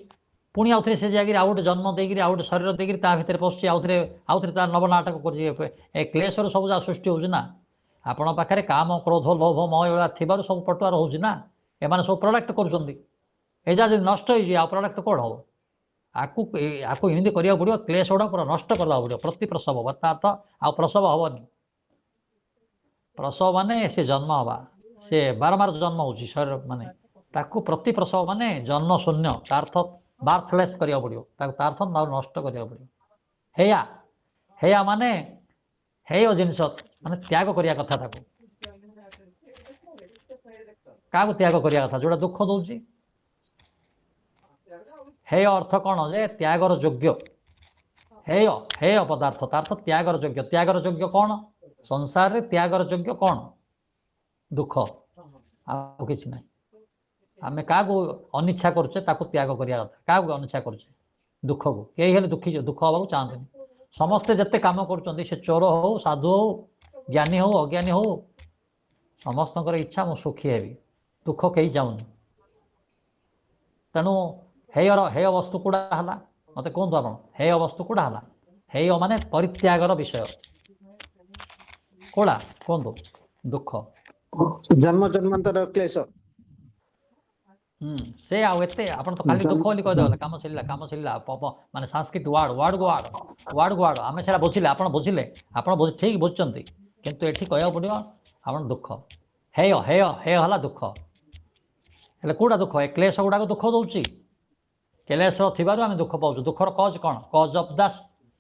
ପୁଣି ଆଉଥରେ ସେ ଜାଗାରେ ଆଉ ଗୋଟେ ଜନ୍ମ ଦେଇକିରି ଆଉ ଗୋଟେ ଶରୀର ଦେଇକିରି ତା ଭିତରେ ପଶୁଛି, ଆଉଥରେ ତାର ନବନାଟକ କରୁଛି। ଏ କ୍ଲେଶରୁ ସବୁ ଯାକ ସୃଷ୍ଟି ହେଉଛି ନା। ଆପଣଙ୍କ ପାଖରେ କାମ, କ୍ରୋଧ, ଲୋଭ, ମୋହ ଏଗୁଡ଼ା ଥିବାରୁ ସବୁ ପଟୁଆ ରହୁଛି ନା। ଏମାନେ ସବୁ ପ୍ରଡକ୍ଟ କରୁଛନ୍ତି। ଏଇଟା ଯଦି ନଷ୍ଟ ହେଇଯିବ ଆଉ ପ୍ରଡକ୍ଟ କ'ଣ ହେବ? ଆକୁ ଏମିତି କରିବାକୁ ପଡ଼ିବ, କ୍ଲେଶ ଗୁଡ଼ା ପୁରା ନଷ୍ଟ କରିବାକୁ ପଡ଼ିବ। ପ୍ରତି ପ୍ରସବ ଅର୍ଥାତ୍ ଆଉ ପ୍ରସବ ହେବନି। ପ୍ରସବ ମାନେ ସେ ଜନ୍ମ ହେବା, ସେ ବାରମ୍ବାର ଜନ୍ମ ହେଉଛି ଶରୀର ମାନେ, ତାକୁ ପ୍ରତି ପ୍ରସବ ମାନେ ଜନ୍ମ ଶୂନ୍ୟ, ତା ଅର୍ଥ ବାର୍ଥଲେସ୍ କରିବାକୁ ପଡ଼ିବ, ତାକୁ ତା ଅର୍ଥ ନଷ୍ଟ କରିବାକୁ ପଡ଼ିବ। ହେୟା, ହେୟା ମାନେ ହେୟ ଜିନିଷ ମାନେ ତ୍ୟାଗ କରିବା କଥା। ତାକୁ କାହାକୁ ତ୍ୟାଗ କରିବା କଥା? ଯୋଉଟା ଦୁଃଖ ଦେଉଛି। ହେୟ ଅର୍ଥ କ'ଣ? ଯେ ତ୍ୟାଗର ଯୋଗ୍ୟ। ହେୟ, ହେୟ ପଦାର୍ଥ, ତା ଅର୍ଥ ତ୍ୟାଗର ଯୋଗ୍ୟ। ତ୍ୟାଗର ଯୋଗ୍ୟ କ'ଣ? ସଂସାରରେ ତ୍ୟାଗର ଯୋଗ୍ୟ କ'ଣ? ଦୁଃଖ, ଆଉ କିଛି ନାହିଁ। ଆମେ କାହାକୁ ଅନିଚ୍ଛା କରୁଛେ ତାକୁ ତ୍ୟାଗ କରିବା କଥା। କାହାକୁ ଅନିଚ୍ଛା କରୁଛେ? ଦୁଃଖକୁ। କେହି ହେଲେ ଦୁଃଖ ହେବାକୁ ଚାହାନ୍ତିନି। ସମସ୍ତେ ଯେତେ କାମ କରୁଛନ୍ତି, ସେ ଚୋର ହଉ, ସାଧୁ ହଉ, ଜ୍ଞାନୀ ହଉ, ଅଜ୍ଞାନୀ ହଉ, ସମସ୍ତଙ୍କର ଇଚ୍ଛା ମୁଁ ସୁଖୀ ହେବି, ଦୁଃଖ କେହି ଚାହୁଁନି। ତେଣୁ ହେୟ ବସ୍ତୁ କୋଉଟା ହେଲା? ମୋତେ କୁହନ୍ତୁ ଆପଣ, ହେୟ ବସ୍ତୁ କୋଉଟା ହେଲା? ହେୟ ମାନେ ପରିତ୍ୟାଗର ବିଷୟ। କୋଉଟା କୁହନ୍ତୁ? ଦୁଃଖ, ଜନ୍ମ ଜନ୍ମାନ୍ତର କ୍ଲେଶ। ସେ ଆଉ ଏତେ ଆପଣ ତ ଖାଲି ଦୁଃଖ ବୋଲି କହିଦେବେ, କାମ ଛିଡ଼ିଲା, କାମ ଛିଡ଼ିଲା, ମାନେ ସାଂସ୍କ୍ରିଟ ୱାର୍ଡ ଆମେ ସେଇଟା ବୁଝିଲେ, ଆପଣ ବୁଝିଲେ, ଆପଣ ଠିକ୍ ବୁଝୁଛନ୍ତି। କିନ୍ତୁ ଏଠି କହିବାକୁ ପଡ଼ିବ ଆପଣ ଦୁଃଖ। ହେୟ ହେଲା ଦୁଃଖ। ହେଲେ କୋଉଟା ଦୁଃଖ? ଏ କ୍ଲେଶ ଗୁଡ଼ାକ ଦୁଃଖ ଦେଉଛି। କ୍ଲେଶ ଥିବାରୁ ଆମେ ଦୁଃଖ ପାଉଛୁ। ଦୁଃଖର କଜ କ'ଣ? କଜ ଅଫ୍ ଦାସ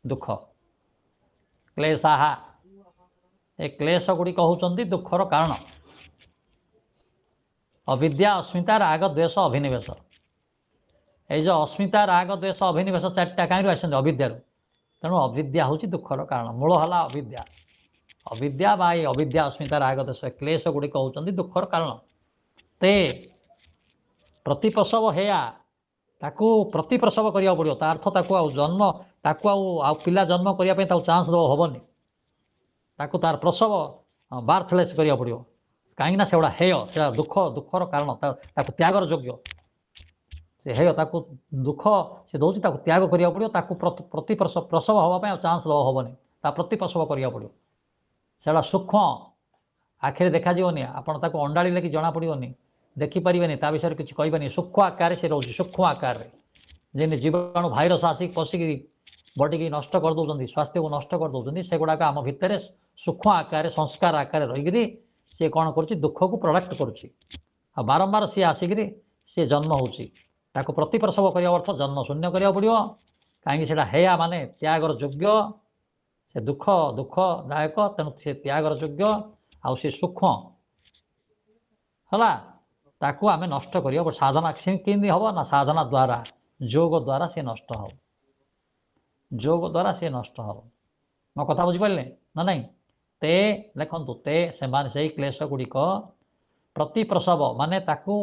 ଦୁଃଖ। କ୍ଲେଶାହା, ଏ କ୍ଲେଶ ଗୁଡ଼ିକ ହେଉଛନ୍ତି ଦୁଃଖର କାରଣ। ଅବିଦ୍ୟା, ଅସ୍ମିତା, ରାଗ, ଦ୍ୱେଷ, ଅଭିନିବେଶ। ଏଇ ଯେଉଁ ଅସ୍ମିତା, ରାଗ, ଦ୍ୱେଷ, ଅଭିନିବେଶ ଚାରିଟା କାହିଁରୁ ଆସିଛନ୍ତି? ଅବିଦ୍ୟାରୁ। ତେଣୁ ଅବିଦ୍ୟା ହେଉଛି ଦୁଃଖର କାରଣ। ମୂଳ ହେଲା ଅବିଦ୍ୟା। ଅବିଦ୍ୟା ବା ଏଇ ଅବିଦ୍ୟା, ଅସ୍ମିତା, ରାଗ, ଦ୍ୱେଷ କ୍ଲେଶ ଗୁଡ଼ିକ ହେଉଛନ୍ତି ଦୁଃଖର କାରଣ। ତେ ପ୍ରତି ପ୍ରସବ ହେୟା, ତାକୁ ପ୍ରତି ପ୍ରସବ କରିବାକୁ ପଡ଼ିବ। ତା ଅର୍ଥ ତାକୁ ଆଉ ପିଲା ଜନ୍ମ କରିବା ପାଇଁ ତାକୁ ଚାନ୍ସ ହେବନି। ତାକୁ ତାର ପ୍ରସବ ବାର୍ଥଲେସ୍ କରିବାକୁ ପଡ଼ିବ। କାହିଁକିନା ସେଗୁଡ଼ା ହେୟ, ସେଟା ଦୁଃଖର କାରଣ, ତାକୁ ତ୍ୟାଗର ଯୋଗ୍ୟ। ସେ ହେୟ, ତାକୁ ଦୁଃଖ ସେ ଦେଉଛି, ତାକୁ ତ୍ୟାଗ କରିବାକୁ ପଡ଼ିବ। ତାକୁ ପ୍ରତି ପ୍ରସବ ହେବା ପାଇଁ ଆଉ ଚାନ୍ସ ହେବନି। ତା ପ୍ରତି ପ୍ରସବ କରିବାକୁ ପଡ଼ିବ। ସେଟା ସୂକ୍ଷ୍ମ, ଆଖିରେ ଦେଖାଯିବନି। ଆପଣ ତାକୁ ଅଣ୍ଡାଳିଲେ କି ଜଣାପଡ଼ିବନି, ଦେଖିପାରିବେନି, ତା ବିଷୟରେ କିଛି କହିବେନି। ସୂକ୍ଷ୍ମ ଆକାରରେ ସେ ରହୁଛି, ସୂକ୍ଷ୍ମ ଆକାରରେ। ଯେମିତି ଜୀବାଣୁ ଭାଇରସ୍ ଆସିକି ପଶିକି ବଡ଼ିକି ନଷ୍ଟ କରିଦେଉଛନ୍ତି, ସ୍ୱାସ୍ଥ୍ୟକୁ ନଷ୍ଟ କରିଦେଉଛନ୍ତି, ସେଗୁଡ଼ାକ ଆମ ଭିତରେ ସୂକ୍ଷ୍ମ ଆକାରରେ, ସଂସ୍କାର ଆକାରରେ ରହିକିରି ସିଏ କ'ଣ କରୁଛି? ଦୁଃଖକୁ ପ୍ରଡକ୍ଟ କରୁଛି। ଆଉ ବାରମ୍ବାର ସିଏ ଆସିକିରି ସିଏ ଜନ୍ମ ହେଉଛି। ତାକୁ ପ୍ରତି ପ୍ରସବ କରିବା ଅର୍ଥ ଜନ୍ମ ଶୂନ୍ୟ କରିବାକୁ ପଡ଼ିବ। କାହିଁକି? ସେଇଟା ହେୟା ମାନେ ତ୍ୟାଗର ଯୋଗ୍ୟ। ସେ ଦୁଃଖଦାୟକ, ତେଣୁ ସେ ତ୍ୟାଗର ଯୋଗ୍ୟ। ଆଉ ସେ ସୂକ୍ଷ୍ମ ହେଲା, ତାକୁ ଆମେ ନଷ୍ଟ କରିବା। ସାଧନା କେମିତି ହେବ? ନା ସାଧନା ଦ୍ୱାରା, ଯୋଗ ଦ୍ୱାରା ସେ ନଷ୍ଟ ହେବ। ଯୋଗ ଦ୍ୱାରା ସେ ନଷ୍ଟ ହେବ। ମୋ କଥା ବୁଝିପାରିଲେ ନା ନାହିଁ? ତେ ଲେଖନ୍ତୁ, ତେ ସେମାନେ ସେଇ କ୍ଲେଶ ଗୁଡ଼ିକ ପ୍ରତି ପ୍ରସବ ମାନେ ତାକୁ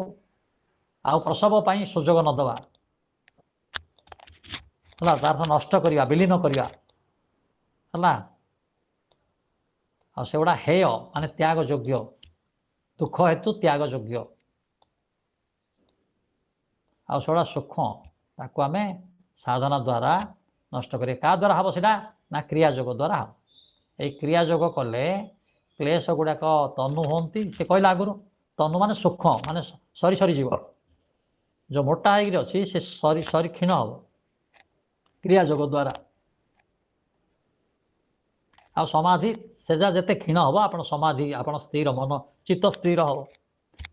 ଆଉ ପ୍ରସବ ପାଇଁ ସୁଯୋଗ ନ ଦେବା ହେଲା, ତାର ନଷ୍ଟ କରିବା, ବିଲୀନ କରିବା ହେଲା। ଆଉ ସେଗୁଡ଼ା ହେୟ ମାନେ ତ୍ୟାଗ ଯୋଗ୍ୟ, ଦୁଃଖ ହେତୁ ତ୍ୟାଗ ଯୋଗ୍ୟ। ଆଉ ସେଗୁଡ଼ା ସୂକ୍ଷ୍ମ, ତାକୁ ଆମେ ସାଧନା ଦ୍ୱାରା ନଷ୍ଟ କରିବା। କାହା ଦ୍ୱାରା ହେବ ସେଇଟା? ନା କ୍ରିୟା ଯୋଗ ଦ୍ୱାରା ହେବ। এই କ୍ରିୟା ଯୋଗ କଲେ କ୍ଲେଶ ଗୁଡ଼ାକ ତନୁ ହୁଅନ୍ତି। ସେ କହିଲା ଆଗରୁ ତନୁ ମାନେ ସୂକ୍ଷ୍ମ, ମାନେ ସରି ସରି ଯିବ। ଯେଉଁ ମୋଟା ହେଇକିରି ଅଛି ସେ ସରି ସରି କ୍ଷୀଣ ହେବ କ୍ରିୟା ଯୋଗ ଦ୍ୱାରା। ଆଉ ସମାଧି ସେଜା ଯେତେ କ୍ଷୀଣ ହେବ ଆପଣ ସମାଧି, ଆପଣ ସ୍ଥିର ମନ ଚିତ୍ତ ସ୍ଥିର ହେବ,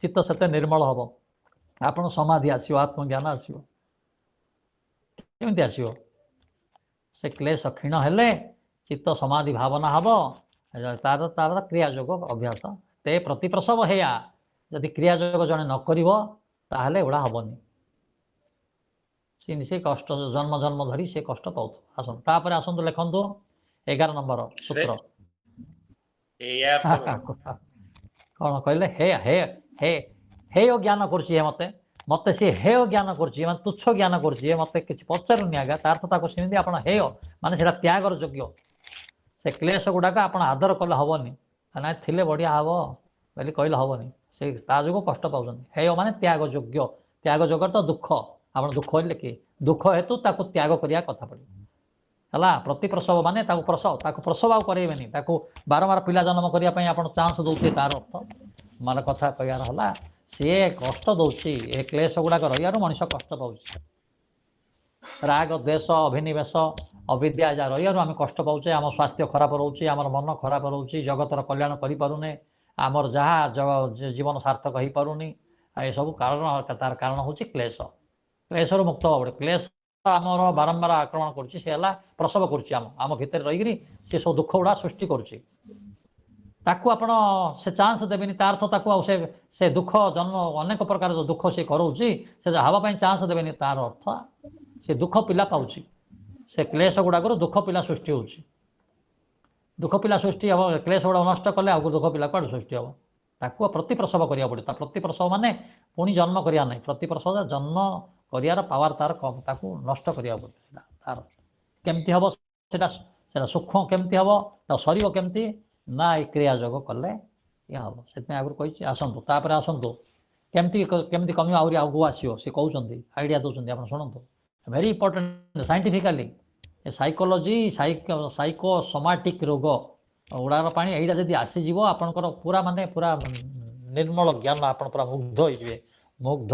ଚିତ୍ତ ସେତେ ନିର୍ମଳ ହେବ, ଆପଣ ସମାଧି ଆସିବ, ଆତ୍ମଜ୍ଞାନ ଆସିବ। କେମିତି ଆସିବ? ସେ କ୍ଲେଶ କ୍ଷୀଣ ହେଲେ ଚିତ୍ତ ସମାଧି ଭାବନା ହେବ, ତାର ତାର କ୍ରିୟା ଯୋଗ ଅଭ୍ୟାସ। ତେ ପ୍ରତି ପ୍ରସବ ହେୟା, ଯଦି କ୍ରିୟା ଯୋଗ ଜଣେ ନ କରିବ ତାହେଲେ ଏଗୁଡ଼ା ହେବନି। ସେ କଷ୍ଟ ଜନ୍ମ ଜନ୍ମ ଧରି ସେ କଷ୍ଟ ପାଉଥିବ। ଆସନ୍ତୁ ତାପରେ ଆସନ୍ତୁ ଲେଖନ୍ତୁ 11 ନମ୍ବର ସୂତ୍ର। କ'ଣ କହିଲେ? ହେୟ ଜ୍ଞାନ କରୁଛି ମତେ, ମତେ ସେ ହେୟ ଜ୍ଞାନ କରୁଛି, ମାନେ ତୁଚ୍ଛ ଜ୍ଞାନ କରୁଛି, ମତେ କିଛି ପଚାରୁନି ଆଜ୍ଞା। ତାର ତ ତାକୁ ସେମିତି ଆପଣ ହେୟ ମାନେ ସେଇଟା ତ୍ୟାଗର ଯୋଗ୍ୟ। ସେ କ୍ଲେଶ ଗୁଡ଼ାକ ଆପଣ ଆଦର କଲେ ହେବନି, ନାଇଁ ଥିଲେ ବଢ଼ିଆ ହେବ ବୋଲି କହିଲେ ହେବନି। ସେ ତା ଯୋଗୁଁ କଷ୍ଟ ପାଉଛନ୍ତି। ହେୟ ମାନେ ତ୍ୟାଗ ଯୋଗ୍ୟ। ତ୍ୟାଗ ଯୋଗର ତ ଦୁଃଖ। ଆପଣ ଦୁଃଖ ହେଲେ କି ଦୁଃଖ ହେତୁ ତାକୁ ତ୍ୟାଗ କରିବା କଥା ପଡ଼ିବ ହେଲା। ପ୍ରତି ପ୍ରସବ ମାନେ ତାକୁ ପ୍ରସବ ଆଉ କରେଇବେନି, ତାକୁ ବାରମ୍ବାର ପିଲା ଜନ୍ମ କରିବା ପାଇଁ ଆପଣ ଚାନ୍ସ ଦେଉଥିବେ। ତାର ଅର୍ଥ ମାନେ କଥା କହିବାର ହେଲା ସିଏ କଷ୍ଟ ଦେଉଛି। ଏ କ୍ଲେଶ ଗୁଡ଼ାକ ରହିବାରୁ ମଣିଷ କଷ୍ଟ ପାଉଛି। ରାଗ ଦ୍ୱେଷ ଅଭିନିବେଶ ଅବିଦ୍ୟା ଯାହା ରହିବାରୁ ଆମେ କଷ୍ଟ ପାଉଛେ। ଆମ ସ୍ୱାସ୍ଥ୍ୟ ଖରାପ ରହୁଛି, ଆମର ମନ ଖରାପ ରହୁଛି, ଜଗତର କଲ୍ୟାଣ କରିପାରୁନେ, ଆମର ଯାହା ଜୀବନ ସାର୍ଥକ ହେଇପାରୁନି। ଏସବୁ କାରଣ, ତାର କାରଣ ହେଉଛି କ୍ଲେଶ। କ୍ଲେଶରୁ ମୁକ୍ତ ହେବା ପଡ଼ିବ। କ୍ଲେଶ ଆମର ବାରମ୍ବାର ଆକ୍ରମଣ କରୁଛି, ସେ ହେଲା ପ୍ରସବ କରୁଛି ଆମ ଭିତରେ ରହିକିରି ସେ ସବୁ ଦୁଃଖ ଗୁଡ଼ା ସୃଷ୍ଟି କରୁଛି। ତାକୁ ଆପଣ ସେ ଚାନ୍ସ ଦେବେନି। ତା ଅର୍ଥ ତାକୁ ଆଉ ସେ ଦୁଃଖ ଜନ୍ମ ଅନେକ ପ୍ରକାର ଯେଉଁ ଦୁଃଖ ସେ କରାଉଛି ସେ ହେବା ପାଇଁ ଚାନ୍ସ ଦେବେନି। ତାର ଅର୍ଥ ସେ ଦୁଃଖ ପିଲା ପାଉଛି। ସେ କ୍ଲେଶ ଗୁଡ଼ାକରୁ ଦୁଃଖ ପିଲା ସୃଷ୍ଟି ହେଉଛି। ଦୁଃଖ ପିଲା ସୃଷ୍ଟି ହେବ। କ୍ଲେଶ ଗୁଡ଼ା ନଷ୍ଟ କଲେ ଆଉ ଦୁଃଖ ପିଲା କୁଆଡ଼ୁ ସୃଷ୍ଟି ହେବ? ତାକୁ ପ୍ରତି ପ୍ରସବ କରିବାକୁ ପଡ଼ିବ। ତା ପ୍ରତି ପ୍ରସବ ମାନେ ପୁଣି ଜନ୍ମ କରିବା ନାହିଁ। ପ୍ରତି ପ୍ରସବ ଜନ୍ମ କରିବାର ପାୱାର ତାର କମ୍, ତାକୁ ନଷ୍ଟ କରିବାକୁ ପଡ଼ିବ। ସେଇଟା ତାର କେମିତି ହେବ? ସେଇଟା ସୂକ୍ଷ୍ମ କେମିତି ହେବ? ତା ସରିବ କେମିତି? ନା ଏ କ୍ରିୟା ଯୋଗ କଲେ ଇଏ ହେବ। ସେଥିପାଇଁ ଆଗରୁ କହିଛି। ଆସନ୍ତୁ ତାପରେ ଆସନ୍ତୁ କେମିତି କମିବ, ଆହୁରି ଆଗକୁ ଆସିବ। ସେ କହୁଛନ୍ତି, ଆଇଡ଼ିଆ ଦେଉଛନ୍ତି, ଆପଣ ଶୁଣନ୍ତୁ। ଭେରି ଇମ୍ପୋର୍ଟାଣ୍ଟ ସାଇଣ୍ଟିଫିକାଲି ସାଇକୋଲୋଜି, ସାଇକୋସୋମାଟିକ୍ ରୋଗ ଗୁଡ଼ାର ପାଣି ଏଇଟା ଯଦି ଆସିଯିବ ଆପଣଙ୍କର ପୁରା ମାନେ ପୁରା ନିର୍ମଳ ଜ୍ଞାନ, ଆପଣ ପୁରା ମୁଗ୍ଧ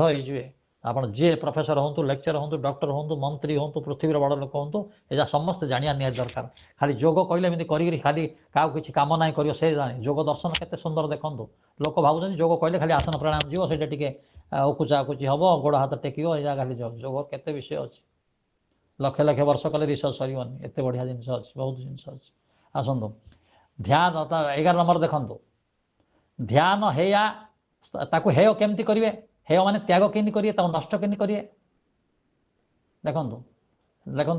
ହେଇଯିବେ। ଆପଣ ଯିଏ ପ୍ରଫେସର ହୁଅନ୍ତୁ, ଲେକ୍ଚର ହୁଅନ୍ତୁ, ଡକ୍ଟର ହୁଅନ୍ତୁ, ମନ୍ତ୍ରୀ ହୁଅନ୍ତୁ, ପୃଥିବୀର ବଡ଼ ଲୋକ ହୁଅନ୍ତୁ, ଏଇଟା ସମସ୍ତେ ଜାଣିବା ନିହାତି ଦରକାର। ଖାଲି ଯୋଗ କହିଲେ ଏମିତି କରିକିରି ଖାଲି କାହାକୁ କିଛି କାମ ନାହିଁ କରିବ ସେ ଜାଣେ। ଯୋଗ ଦର୍ଶନ କେତେ ସୁନ୍ଦର ଦେଖନ୍ତୁ। ଲୋକ ଭାବୁଛନ୍ତି ଯୋଗ କହିଲେ ଖାଲି ଆସନ ପ୍ରାଣାୟାମ ଯିବ, ସେଇଟା ଟିକେ ଉକୁଚାକୁଚି ହେବ, ଗୋଡ଼ ହାତ ଟେକିବ, ଏଇଟା ଖାଲି ଯୋଗ କେତେ ବିଷୟ ଅଛି। ଲକ୍ଷ ଲକ୍ଷ ବର୍ଷ କଲେ ରିସର୍ଚ୍ଚ ସରିବନି। ଏତେ ବଢ଼ିଆ ଜିନିଷ ଅଛି, ବହୁତ ଜିନିଷ ଅଛି। ଆସନ୍ତୁ ଧ୍ୟାନ 11 ନମ୍ବର ଦେଖନ୍ତୁ। ଧ୍ୟାନ ହେୟା, ତାକୁ ହେୟ କେମିତି କରିବେ? ହେୟ ମାନେ ତ୍ୟାଗ କେମିତି କରିବେ? ତାକୁ ନଷ୍ଟ କେମିତି କରିବେ? ଦେଖନ୍ତୁ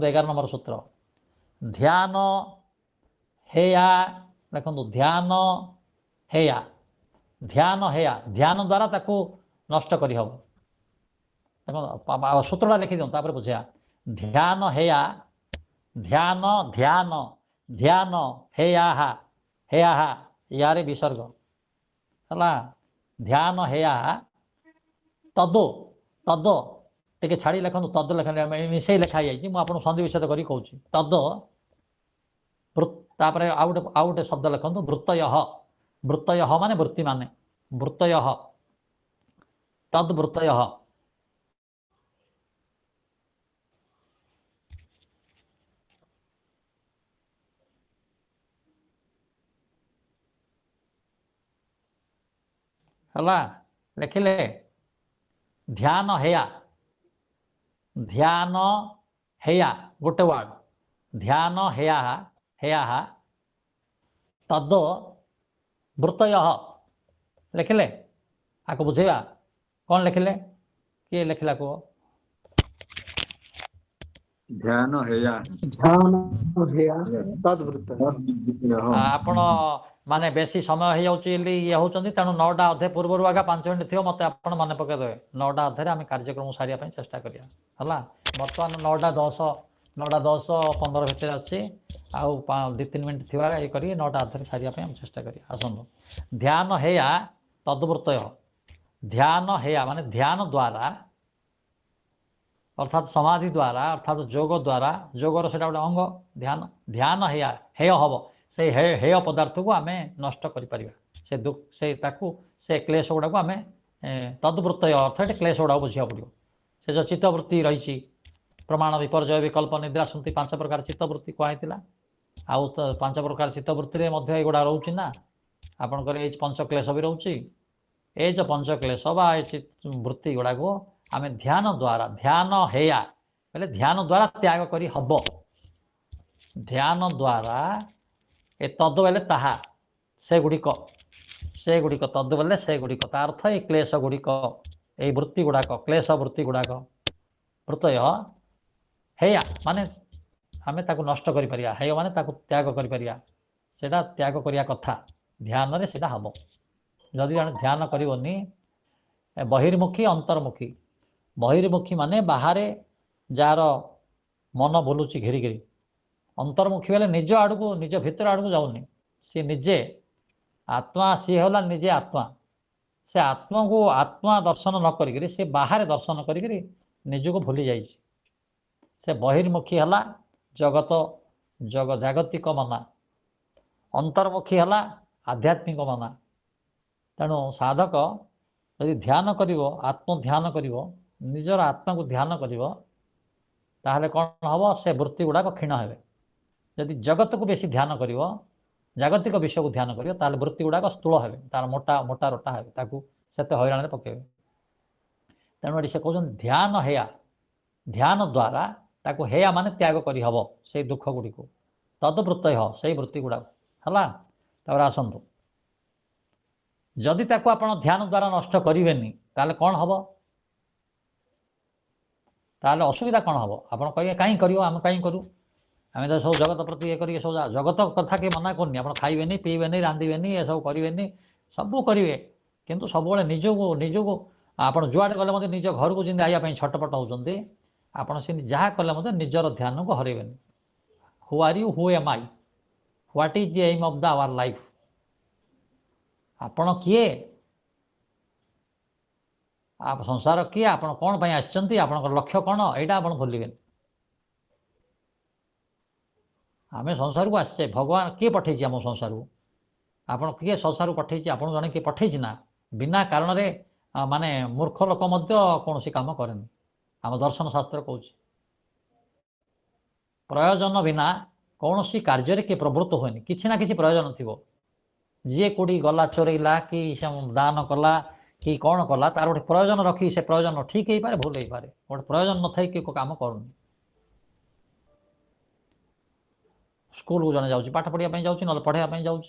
11 ନମ୍ବର ସୂତ୍ର। ଧ୍ୟାନ ହେୟା, ଦେଖନ୍ତୁ ଧ୍ୟାନ ହେୟା, ଧ୍ୟାନ ହେୟା, ଧ୍ୟାନ ଦ୍ୱାରା ତାକୁ ନଷ୍ଟ କରିହେବ। ଦେଖନ୍ତୁ ସୂତ୍ରଟା ଲେଖିଦିଅନ୍ତୁ, ତାପରେ ବୁଝିବା। ଧ୍ୟାନ ହେୟା, ଧ୍ୟାନ ଧ୍ୟାନ ଧ୍ୟାନ ହେୟାହା, ହେୟାହା ୟାରେ ବିସର୍ଗ ହେଲା। ଧ୍ୟାନ ହେୟା ତଦ ଟିକେ ଛାଡ଼ି ଲେଖନ୍ତୁ। ତଦ ଲେଖନ୍ତୁ, ମିଶେଇ ଲେଖା ହେଇଯାଇଛି। ମୁଁ ଆପଣଙ୍କୁ ସନ୍ଧି ବିଚ୍ଛେଦ କରି କହୁଛି। ତଦ ତାପରେ ଆଉ ଗୋଟେ ଶବ୍ଦ ଲେଖନ୍ତୁ। ବୃତ୍ତୟଃ, ବୃତ୍ତୟଃ ମାନେ ବୃତ୍ତି ମାନେ, ବୃତ୍ତୟଃ, ତଦ୍ ବୃତ୍ତୟଃ। ହେଲା, ଲେଖିଲେ। ଧ୍ୟାନ ହେୟା, ଧ୍ୟାନ ହେୟା ଗୋଟେ ୱାର୍ଡ। ଧ୍ୟାନ ହେୟା, ହେୟାହା ତଦ ବୃତ୍ତୟଃ ଲେଖିଲେ। ଆକୁ ବୁଝେଇବା। କ'ଣ ଲେଖିଲେ? କିଏ ଲେଖିଲା କୁହ? ଧ୍ୟାନ ହେୟା, ଆପଣ ମାନେ ବେଶୀ ସମୟ ହେଇଯାଉଛି ବୋଲି ଇଏ ହେଉଛନ୍ତି, ତେଣୁ 9ଟା ଅଧେ ପୂର୍ବରୁ ଆଗା 5 ମିନିଟ୍ ଥିବ ମୋତେ ଆପଣ ମନେ ପକାଇଦେବେ। 9ଟା ଅଧେରେ ଆମେ କାର୍ଯ୍ୟକ୍ରମ ସାରିବା ପାଇଁ ଚେଷ୍ଟା କରିବା ହେଲା। ବର୍ତ୍ତମାନ 9ଟା 10 15 ଭିତରେ ଅଛି। ଆଉ 2-3 ମିନିଟ୍ ଥିବା ଇଏ କରି 9ଟା ଅଧେରେ ସାରିବା ପାଇଁ ଆମେ ଚେଷ୍ଟା କରିବା। ଆସନ୍ତୁ ଧ୍ୟାନ ହେୟା ତଦ୍ବୃତ୍ତୟ। ଧ୍ୟାନ ହେୟା ମାନେ ଧ୍ୟାନ ଦ୍ୱାରା, ଅର୍ଥାତ୍ ସମାଧି ଦ୍ୱାରା, ଅର୍ଥାତ୍ ଯୋଗ ଦ୍ୱାରା। ଯୋଗର ସେଇଟା ଗୋଟେ ଅଙ୍ଗ ଧ୍ୟାନ। ଧ୍ୟାନ ହେୟା, ହେୟ ହେବ। से हेय पदार्थ को आम नष्ट करें से क्लेश गुड़ाक आम तद्वृत्त अर्थ ये क्लेश गुड़ाक बुझा पड़ो से जो चित्तवृत्ति रही प्रमाण विपर्जय विकल्प निद्रा स्मृति 5 प्रकार चित्तवृत्ति कहला आउ 5 प्रकार चित्तवृत्ति में युवा रोचे ना आपणकर ये पंचक्लेश भी रोचे ये जो पंचक्लेश बा वृत्ति गुड़ाक आम ध्यान द्वारा ध्यान हेया बोले ध्यान द्वारा त्याग करी हब ध्यान द्वारा ए तद बेले ताहा से गुड़िक तद बेले से गुड़िक अर्थ ये क्लेश गुड़िक ये वृत्ति गुड़ाक क्लेश वृत्ति गुड़ाक प्रत्यय हेया माने आमे ताकु नष्ट करि परिया हेय माने ताकु त्याग करि परिया सेटा त्याग करिया कथा ध्यान रे सेटा हबो जदि जन ध्यान करिवनी बहिर्मुखी अंतर्मुखी माने बाहरे जार मन बुलुची घेरी घेरी अंतर्मुखी बेले निज आड़ को निज भितर आड़ को जाऊनी सी निजे आत्मा सी होला निजे आत्मा से आत्मा को आत्मा दर्शन न करी से बाहर दर्शन करी निज को भूली जाइए से बहिर्मुखी हला जगत जागतिक मना अंतर्मुखी हला आध्यात्मिक मना तेणु साधक यदि ध्यान करिवो आत्म ध्यान करिवो निजर आत्मा को ध्यान करिवो ताहले कौन हम से वृत्ति गुड़ाक क्षीण हे जदि जगत को बेसी ध्यान करिवो जागतिक विषय को ध्यान करिवो ताहले वृत्ति गुड़ाक स्थूल हे तार मोटा मोटा रोटा हे ताकू सेते हैरान पकेबे तेणु से कहते ध्यान हेया ध्यान द्वारा ताकू हेया माने त्याग करी हबो से दुख गुड़ी को तदवृत्त हो से वृत्ति गुड़ाक हला तापर आसंतु जदि ताकू आपण ध्यान द्वारा नष्ट करेनि ताले कौन हम ताले असुविधा कौन हम आप कहे कहीं कर आम कहीं करूँ आम तो सब जगत प्रति ये करिए सब जगत कथा कि मना करनी आप खाइबेनि पीबेनि रांधिबेनि ये सब करेंगे सबू करेंगे किंतु सब निजको आप जुआड़े गले मत निज घर को जमी आया छटपट होती आपड़ से जहाँ कले मत निजर ध्यान को हरइबेनि who are you who am I what is the aim of the our life आपण किए आप संसार किए आप कौन पाई आछंती आपन लक्ष्य कौन यहाँ आप भूलिबेनि आमे संसार को आसचे भगवान किए पठे आम संसार को आपन किए संसार को पठे आप जड़े किए पठे ना बिना कारण रे माने मूर्ख लोक कौन सी काम करें आम दर्शन शास्त्र कौच प्रयोजन बिना कौन सी कार्य किए प्रवृत्त हुए किसी ना किसी प्रयोजन थी जी कौटी गला चोरेला कि दान कला कि कौन कला तार गोटे प्रयोजन रखी से प्रयोजन ठीक हो पारे भूल हो पारे गोटे प्रयोजन न थी कि काम करूनी स्कूल को जड़े जाऊँ पाठ पढ़ाई जाऊँ ना पढ़ाई जाऊँ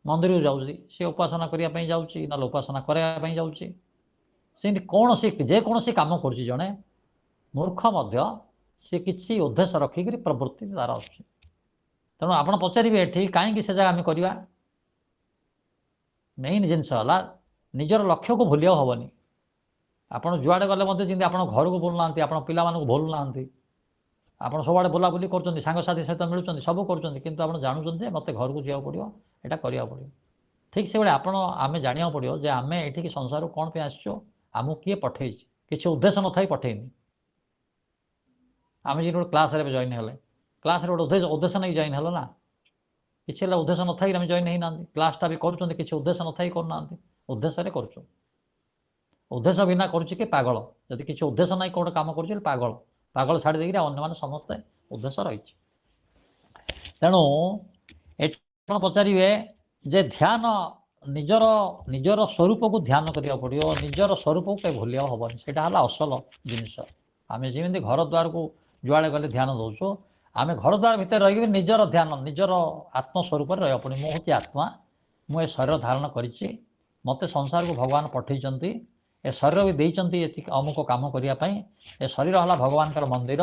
मंदिर को जाऊँ सी उपासना करने जाऊँ ना उपासना करने जाऊँ से कौन सी जेकोसी कम कर जड़े मूर्ख सी किसी उद्देश्य रखिक प्रवृत्ति तार आस तेणु आप पचारे ये कहीं से जगह आम करवा मेन जिनस निजर लक्ष्य को भूलिया हेनी आपड़ जुआड़े गले मत जमी आप घर को भूलुना आप पिला भूलुना आप सब बुलाबुली कर सांगसाथी सहित मिलूँ सब कर जानूँ मत घर को जावाक पड़ो यहाँ करने पड़ो ठीक से आम जाना पड़ो जे आम ये संसार कौन पे आसो आमको किए पठे किसी उद्देश्य न थी पठेनी आम जी गोटे क्लास जॉइन हेले क्लास गोटे उद्देश्य नहीं जॉइन हेल ना किसी उद्देश्य न थी आम जॉइन होना क्लासटा भी कर किसी उद्देश्य न थी करना उद्देश्य कर उद्देश्य बिना करुच्चे पागल जदि किसी उद्देश्य नहीं कौन कम कर पागल पागल छाड़ी देकर अन्य समस्ते उद्देश्य रही तेणु ये पचारे जे ध्यान निजर निजर स्वरूप को ध्यान करिया पड़ो निजर स्वरूप को कहीं भूलिया हेनी से असल जिनस आम जमी घर द्वार को जुआड़े गले ध्यान दौचु आम घर द्वार भितर रही निजर ध्यान निजर आत्मस्वरूप रहा पड़े मुझे आत्मा मुझे शरीर धारण करी मत संसार को भगवान पठे ए शरीर भी देती अमुक कम करने ए शरीर है भगवान मंदिर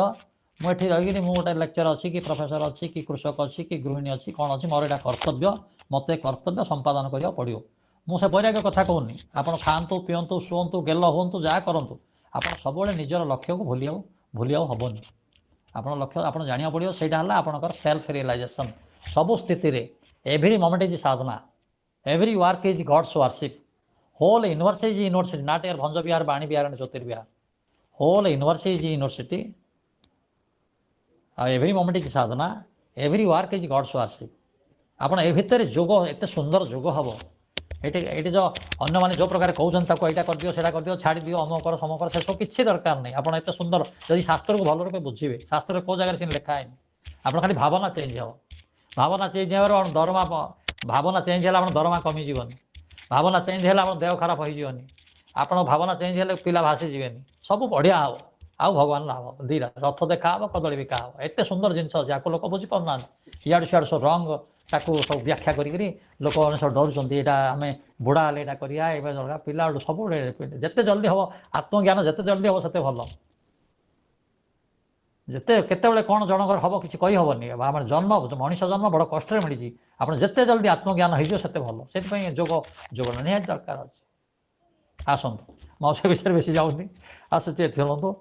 मुझे रही गोटे लेक्चर अच्छी कि प्रोफेसर अच्छी कि कृषक अच्छी कि गृहिणी अच्छी कौन अच्छी मोर यहाँ कर्तव्य मत कर्तव्य संपादन करा पड़ो मुझे वैराग्य कथा कहूनी आप खातु पीतु शुंतु गेल हूँ जहाँ करूँ आप सब निजर लक्ष्य को भूलिया हेनी आप लक्ष्य आप जाना पड़ो से आपंकर सेल्फ रियलाइजेशन सबू स्थित every moment is sadhana every work is God's worship whole universe is university not air Bhanja Vihar Vani Vihar and Jyotirvihar whole universe is university every moment is sadhana every work is God's worship आपण ए भितर जोग एते सुंदर जोग हम ये जो अन्य मैंने जो प्रकार कहते ताको यहाँ कर दियो सेटा कर दियो छाड़ी दियो अमकर समकर से सब किसी दरकार नहीं आप एत सुंदर जब शास्त्र को भल रूपे बुझे शास्त्र कौ जगह से लिखा है आप खाली भावना चेंज हो भावना चेंज हो दरमा भावना चेंज है दरमा कमिजन भावना चेंज है देह खराब होनी आप भावना चेंज है पिला भासी जीवन सब बढ़िया हम आउ भगवान लाभ दीरा रथ देखा हम कदली बिका हम एत सुंदर जिनस अच्छे आपको लोक बुझी पाना इाड़ू सियाड़ सब रंग ताकू सब व्याख्या करी लोक मैंने सब डरुंच यहाँ आम बुढ़ा हेल्ले यहाँ करा पिला सब जिते जल्दी हम आत्मज्ञान जिते जल्दी हम से भल जिते केतबेले कौन जनकर हम किसी कही हेनी आम जन्म मनीष जन्म बड़ कष्ट मिली आप जिते जल्दी आत्मज्ञान होते भल से जोग जोग निहाती दरकार अच्छे आसतु मौसे विषय बेस जाऊनी आसुचे शुणु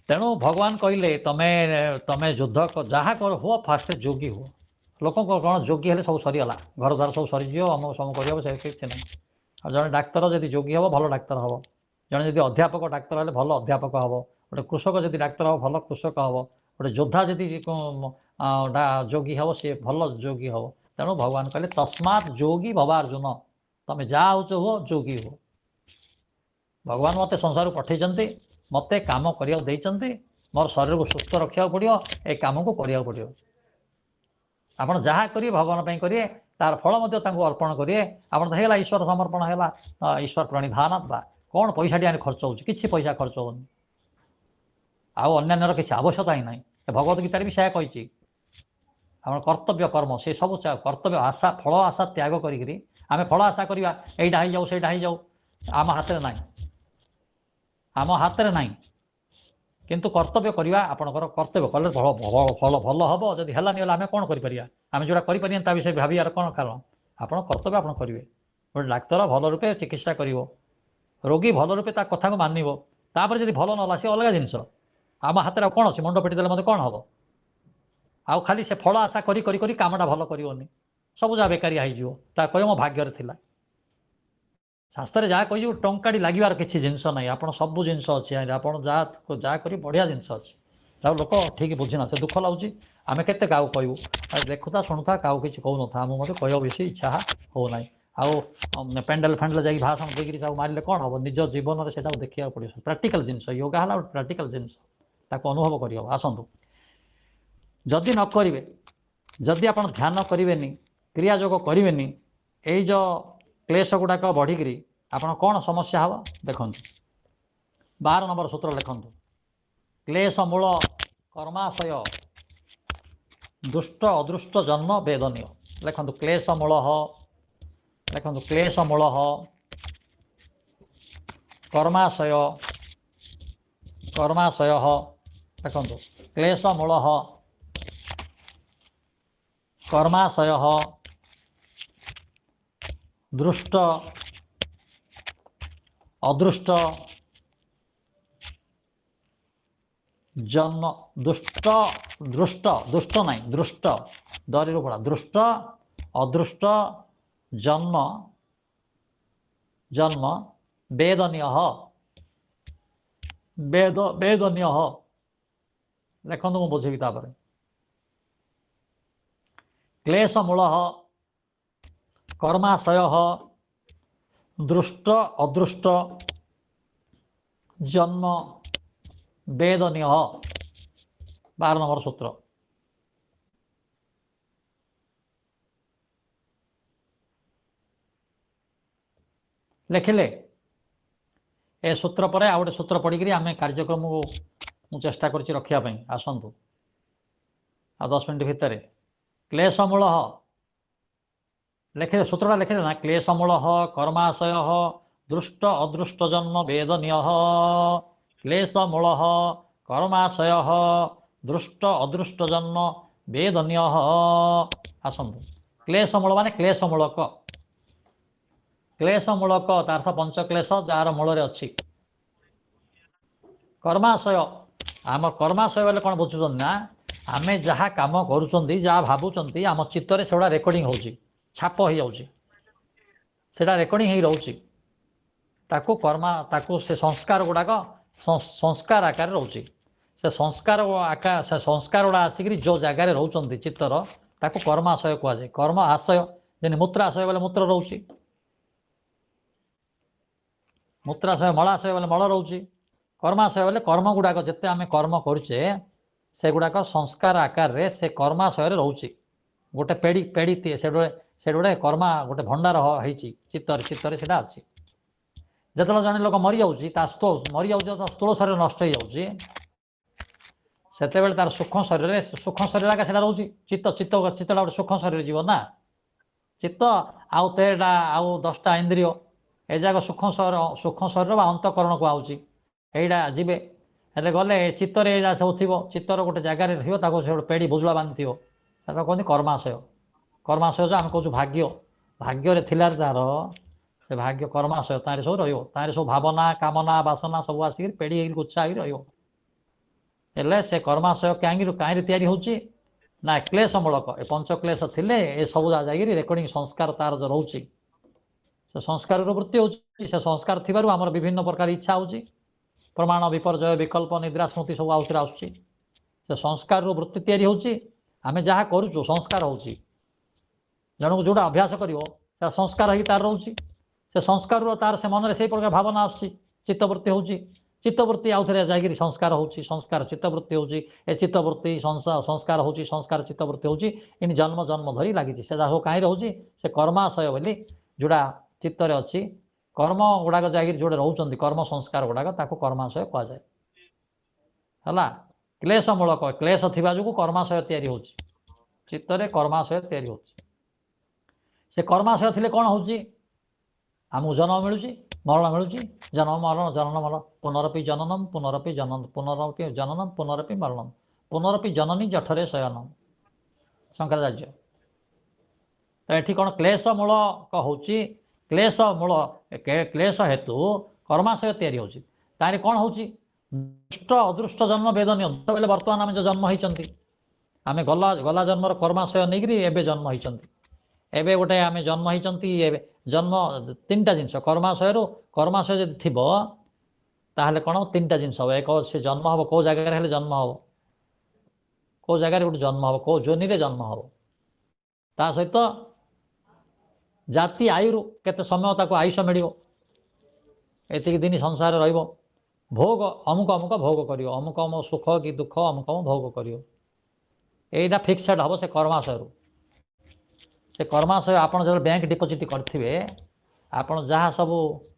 तेणु भगवान कहले तमे तमे युद्ध जहाँ कर हुआ फास्ट जोगी हुआ लोक कौन जोगी हेल्ले सब सरीगला घर द्वार सब सरीज अमुक समूह कर किसी ना और जड़े डाक्तर जब जोगी हम भल डाक्तर हम जड़े जब अध्यापक डाक्तर हेल्ले भल अध्यापक हम गोटे कृषक जब डाक्तर हम भल कृषक हम गोटे योद्धा जदि जोगी हम सी भल जोगी हम तेणु भगवान कहले तस्मात् जोगी भवा अर्जुन तमे जहाँ हो हुआ जोगी हो भगवान मत संसार पठे मत कम कर मोर शरीर को सुस्थ रखा पड़ो ए कम को करा पड़ो आप जहाँ करेंगे भगवान करेंगे तार फल अर्पण करेंगे आप ईश्वर समर्पण है ईश्वर प्रणिधान बा कौन पैसा टी खर्च हो कि पैसा खर्च होनी आन्य किसी आवश्यकता ही ना भगवत गीतार भी सैया कही आम कर्तव्य कर्म से सब कर्तव्य आशा फल आशा त्याग करी आम फल आशा करवा यहीटा हो जाऊ सहीटा हो जाऊ आम हाथ में ना आम हाथ में ना किंतु कर्तव्य करवा आपंकर कर्तव्य कले फल भल हम जब है आम कौन करें जोड़ा कर विषय भावार कौन कारण आप कर्तव्य आप करेंगे गोटे डाक्तर भल रूपे चिकित्सा कर रोगी भल रूपे कथा को मानव तापर जब भल ना सी अलग जिनस आम हाथ में कौन अच्छे मुंड पिटी देते मत कौन हम आउ खाली से फल आशा करी कामटा भल करनी सब जहाँ बेकारिया हो कह मो भाग्य थी शास्त्र जहाँ कही टंकाटी लगे किसी जिनस ना आप सब जिनस अच्छे आप जहाँ कर बढ़िया जिनस अच्छे लोक ठीक बुझी ना से दुख लगुच आम के कहूँ देखुता शुणुता क्या किसी कहून था मत कह बेसी इच्छा होना आउ पेंडेल फेंडेल जा भाषण देकर मारे कौन हम निज जीवन में से देखा पड़ो प्राक्टिकल जिनस योगा है प्राक्टिकल जिनस अनुभव कर आसतु जदि न करेंगे जदि आप ध्यान करेंगे क्रिया जोग करेंगे यही जो क्लेश गुड़ाक बढ़िकी आप कौन समस्या हम देखु 12 नंबर सूत्र लिखु क्लेश मूल कर्माशय दुष्ट अदृष्ट जन्म वेदनीय लिखु क्लेश मूल लिखु क्लेश मूल कर्माशय कर्माशय देखु क्लेश मूल कर्माशय दृष्ट अदृष्ट जन्म दुष्ट दृष्ट दुष्ट नहीं दृष्ट दरी पड़ा दृष्ट अदृष्ट जन्म जन्म वेदनीय वेदनीय लिखु मुझे बुझेबी तापर क्लेश मूल कर्माशय दृष्ट अदृष्ट जन्म वेदनीय 12 नंबर सूत्र लिखिले ए सूत्र पर आ गए सूत्र पढ़ी आम कार्यक्रम को मु चेष्टा कर रखापी आसतु आ 10 मिनट भितर क्लेश मूल लिखे सूत्रटा लिखे ना क्लेश मूल कर्माशय दृष्ट अदृष्ट जन्म वेदनीय क्लेश मूल कर्माशय दृष्ट अदृष्ट जन्म वेदनीय आसतु क्लेश मूल माने क्लेश मूलक तार्थ पंच क्लेश जार मूल अच्छी कर्माशय आम कर्माशय बोले कौन बुझुन ना आम जहाँ कम करुँच जहाँ भावुं आम चित्तर से रेकर्डिंग हो छाप हो जाटा रेकर्डिंग हो रोचे ताकू कर्मा ताकू से संस्कार गुड़ाक संस्कार आकार रोचे से संस्कार आकार से संस्कार गुड़ा आसिक जो जगार रोचे चित्तर ताको कर्माशय कहुए कर्म आशय जेने मूत्राशय बोले मूत्र रोचे मूत्राशय मलाशय बोले मल रोचे कर्माशय बोले कर्म गुड़ाक जिते आम कर्म करुचे से गुड़ाक संस्कार आकार रे से कर्माशय रोचे गोटे पेड़ी पेड़ी से गोटे कर्मा गोटे भंडार होती चित्तर चित्तर से अच्छी जो जन लोक मरी जाऊँ मरी जाऊँ स्थूल शरीर नष्ट हो जाऊँगी सेते बेले तार सूक्ष्म शरीर आगे से रोचे चित्त चित्त चित्तटा गोटे सूक्ष्म शरीर जीव ना चित्त आउ 13टा आउ 10टा इंद्रिय ए जाक सूक्ष्म शरीर बा अंतकरण कहुच्छी यहीटा जीवे हेल्ले गले चित्तर ये सब थी चित्तर गोटे जगार थी पेड़ी बुजुला बांधि कहते कर्माशय कर्माशय जो आम कहूँ भाग्य भाग्य थिलार तार से भाग्य कर्माशय तार सब रही सब भावना कामना बासना सब आसिक पेड़ी गुच्छा हेल्ले से कर्माशय कहीं तैयारी होची ना क्लेशमूलक ए पंचक्लेश थिले ए सब जागिरी रेकर्डिंग संस्कार तार जो रोचे से संस्कार वृत्ति होची से संस्कार थिबारु आमर विभिन्न प्रकार इच्छा होची प्रमाण विपर्जय विकल्प निद्रा स्मृति सब आउथरे आसुची से संस्कार वृत्ति तैयारी होची आमे जहाँ करूचु संस्कार होची जनक जोड़ा अभ्यास करिवो से संस्कार ही तार रोची से संस्कार तार से मन से प्रकार भावना आसुची चित्तवृत्ति होची चित्तवृत्ति आउथरे जागिरी संस्कार होची संस्कार चित्तवृत्ति होची ए चित्तवृत्ति संस्कार होची संस्कार चित्तवृत्ति होची इन जन्म जन्म धरी लागिची से जाहो काई रहउची से कर्माशय बोली जोड़ा चित्तरे अच्छी कर्म गुड़ाक जागिरी जोड़े रोचंती कर्म संस्कार गुड़ाक ताको कर्माशय कह जाए हला क्लेशमूलक क्लेश थिबा जोगु कर्माशय तैयारी होची चित्तरे कर्माशय तैयारी होची से कर्माशय थिले कोन होची आमु जन्म मिलुची मरण मिलुची जन्म मरण पुनरपि जननम पुनरपि जननम पुनरपि मरणम पुनरपि जननी जठरे शयनम शंकराचार्य तो ये कौन क्लेश मूलक होची क्लेश मूल क्लेश हेतु कर्माशय तैयारी होची तारे कौन होची दुष्ट अदृष्ट जन्म वेदनीय बोले बर्तमान आम जो जन्म होती आम गला गला जन्मर कर्माशय नहीं एवं जन्म होती एवं गोटे आम जन्म होती जन्म 3टा जिनस कर्माशय कर्माशय जब थी ताहले कौन 3टा जिनस हम एक से जन्म हम कौ जगार जन्म हम कौ जगार गोटे जन्म हम कौ जोनि रे जन्म हम ता सहित जाति आयु केते समय ताको आयुष मिल एतिक दिन संसार रहिबो भोग अमुक अमुक भोग करियो अमुक अमुक सुख कि दुख अमुक अमुक भोग करियो एटा फिक्सड हम से कर्माशय से कर्माशय आपन जो बैंक डिपोजिट करथिबे आपन जहाँ सब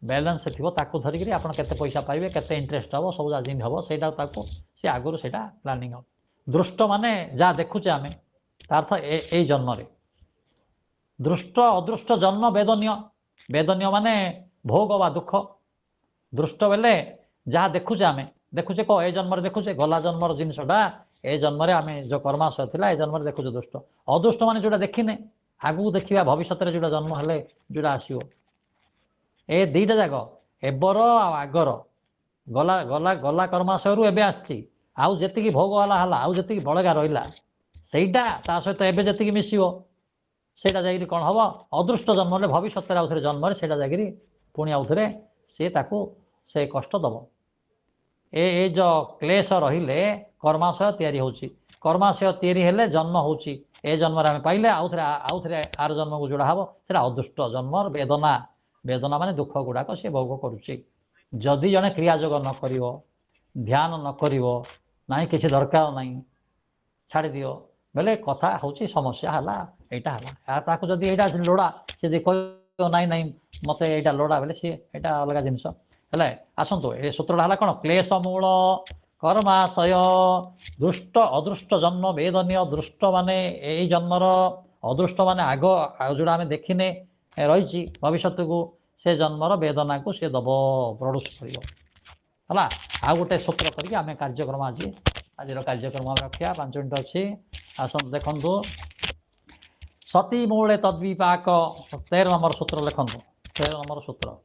बैलेंस थी ताकू धरिकी आप केते पैसा पाइबे केते इंटरेस्ट हम सब जिन हम सेटा ताकू से आगुरी से प्लानिंग हम दृष्ट माने जहाँ देखुचे आम तार्थ ए जन्म रे दृष्ट अदृष्ट जन्म वेदनीय वेदनीय माने भोग व दुख दृष्ट बेले जहाँ देखुचे आम देखुचे कौ ए जन्म देखुचे गला जन्मर जिनसटा ए जन्म आम जो कर्माशय थिला ए जन्म देखुचे दृष्ट अदृष्ट माने जोटा देखिने आगू देखा भविष्य जो जन्म हेले जोटा आसो ए 2टा जाक एबर आगर गला गला गला कर्माशय एबे आसी आउ जी भोग वाला आउ जी बड़गा रहा सेटा ता सहित एबे जी मिसिबो सेटा जागिरी कौन हम अदृष्ट जन्म भविष्य आउ थे जन्म से जागिरी पुणी आउ थे सी ताकू से कष्ट दब ए जो क्लेश रहिले कर्माशय तैयारी होची कर्माशय तैयारी हेले जन्म होची ए जन्म आम पाइले आउ थे आर जन्म को जोड़ा हम से अदृष्ट जन्म वेदना वेदना माने दुख गुड़ाक सी भोग करुच्ची जदि जड़े क्रियाजोग न कर ध्यान न कर ना कि दरकार ना छाड़ दियो बेले कथा हूँ समस्या है यहाँ जदि यहाँ लोड़ा सी कह नाई नाई मत यहाँ लोड़ा बेले सी यहाँ अलग जिनस है आसतु ये सूत्रटा है कौन क्लेश मूल कर्माशय दृष्ट अदृष्ट जन्म वेदनीय दृष्ट माने यही जन्मर अदृष्ट माने आग जोड़ा आम देखने रही भविष्य को से जन्मर वेदना को सी दब प्रड्यूस कर आ गोटे सूत्र करके आम कार्यक्रम आज कार्यक्रम रखा 5 मिनट अच्छी आस देखु सती मूले तद्विपाक 13 नंबर सूत्र लिखु 13 नंबर सूत्र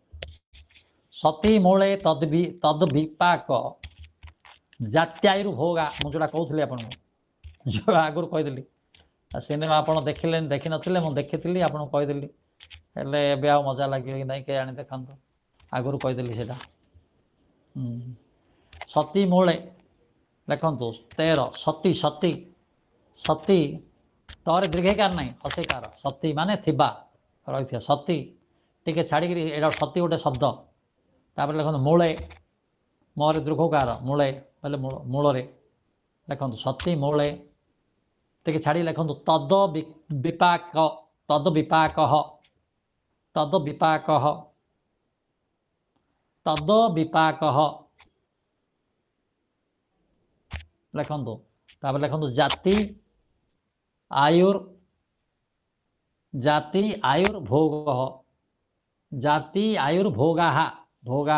सती मूले तद्विपाक जात्यायु भोगा मुझा कहूली आपको जो आगुरी कहीदेली सिनेमा आप देखिले देखी नथिले मु देखी आपको कहीदेली हेले एबे आ मजा लगे कि नहीं के आनी देखा आगुरी कहीदेली सेटा सती मूले लिखु 13 सती सती सती तोरे दीर्घकार ना हसेकार सती माने थिबा रही सती टी छाड़ी एटा सती गोटे शब्द तापर लिखु मूले मोर दीर्घकार मूले बोले मूल लिखु सती मूले टी छाड़ी लिखु तद विपाक तद विपाक तद विपाक तद विपाक लिखु तापर लिखु जाति आयुर्भोग जाति आयुर्भोगा भोगा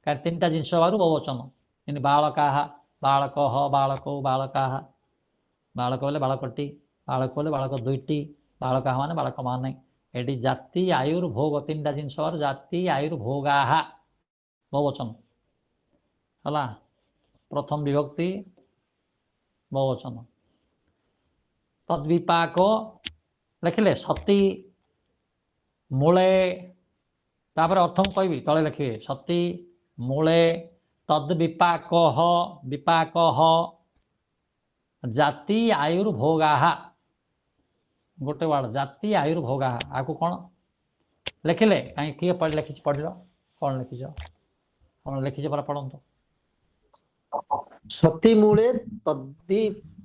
कारण तीन टा जिनस बहुवचन इन बालका बालक बालको बालका बालक बोले बालकटी बालक बोले बालक दुईटी बालका माने बालक माने ये जाति आयुर्भोग तीन टा जिनस जाति आयुर्भोगा बहुवचन है प्रथम विभक्ति बहुवचन तद्विपाक लिखिले सती मूले तापर अर्थ मुझे कहबी तले लिखे सती मूले तद्विपाक विपाक जाति आयुर्भोगा गोटे वार्ड जाति आयुर्भोगा आपको कौन लिखिले कहीं किए पढ़ लिखी पढ़ कौन लिखिज कौन लिखिज पर पढ़ंतु सती मूले तद्विपाक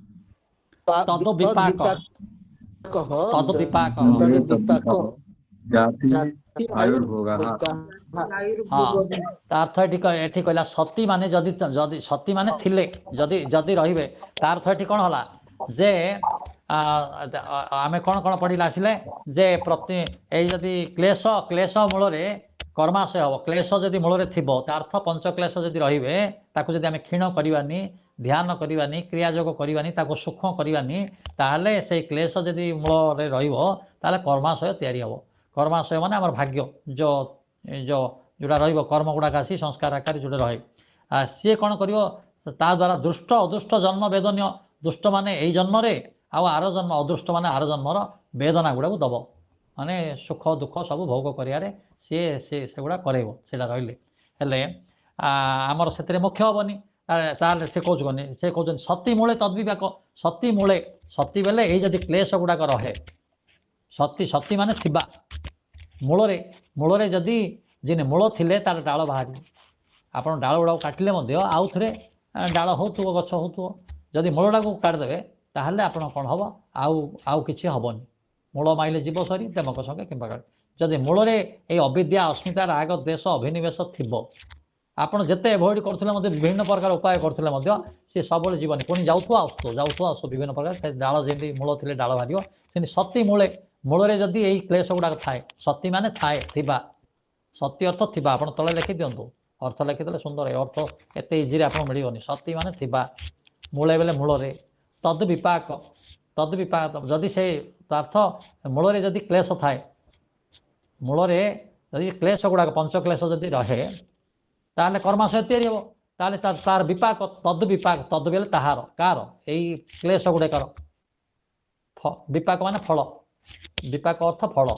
तद्विपाक जाति आयुर्भोगा हाँ अर्थ ये कहला सती माने जदि जदि सती माने थिले जदि जदि रहिबे तार अर्थ ये कौन हला जे आमे कौन कौन पढ़िला आसिले जे प्रति ए जदि क्लेश क्लेश मूल रे कर्माशय हम क्लेश जदि मूल थो अर्थ पंच क्लेश जदि रहिबे ताकू जदि आमे क्षीण करवानी ध्यान करवानी क्रियायोग करवानी ताकू सूक्ष्म करवानी ताहले से क्लेश जदि मूल रे रहिबो ताहले कर्माशय तैयारी हबो कर्माशय माने हमर भाग्य जो जो जोड़ा रहिबो कर्म गुड़ाक आसी संस्कार आकार जोड़े रहे सी कौन कर द्वारा दुष्ट अदुष्ट जन्म वेदनीय दुष्ट माने यही जन्म रे आर जन्म अदृष्ट माने आर जन्मर वेदना गुड़ा दब माने सुख दुख सब भोग करियारे सी सेगुड़ा करेब से रही हेले आमर से मुख्य हेनी ताल से कौन से कहते सती मूले तद्विपाक सती मूले सती बेले यही जदि क्लेश गुड़ाक रहे सती सती माने थिबा मूल मूल जदि जिन मूल थिले तार डाल बाहरी आपन डाल गुड़ा काटिले आउ थे डाल हो गछ हो जदि मूलटा को काटिदेवे ताहले आपन कौन हम आउ कि हेनी मूल माइले जीव सरी देमक संगे कि जदि मूल ये अविद्या अस्मिता राग द्वेष अभिनिवेश थी आपड़ जिते एभोड करते विभिन्न प्रकार उपाय करते सी सब जीवन पुणी जाऊँ आसु विभिन्न प्रकार से डाल जमी मूल थे डाल बाहर से सती मूले मूल जदि यही क्लेश गुड़ाक थाए सती माने थाए थिबा सती अर्थ थिबा आप तले लिखि दिंतु अर्थ लिखिदे सुंदर अर्थ एत इजी आप मिलनी सती माने थिबा मूले बेले मूल तद विपाक जदि से अर्थ मूल जदि क्लेश थाए मूल जदि क्लेश गुड़ाक पंच क्लेश जदि रहे ताहले कर्माशय तैयारी हम ताहले तार विपाक तद बेले ताहार कार यही क्लेश गुड़ाकर विपाक माने फल विपाक अर्थ फल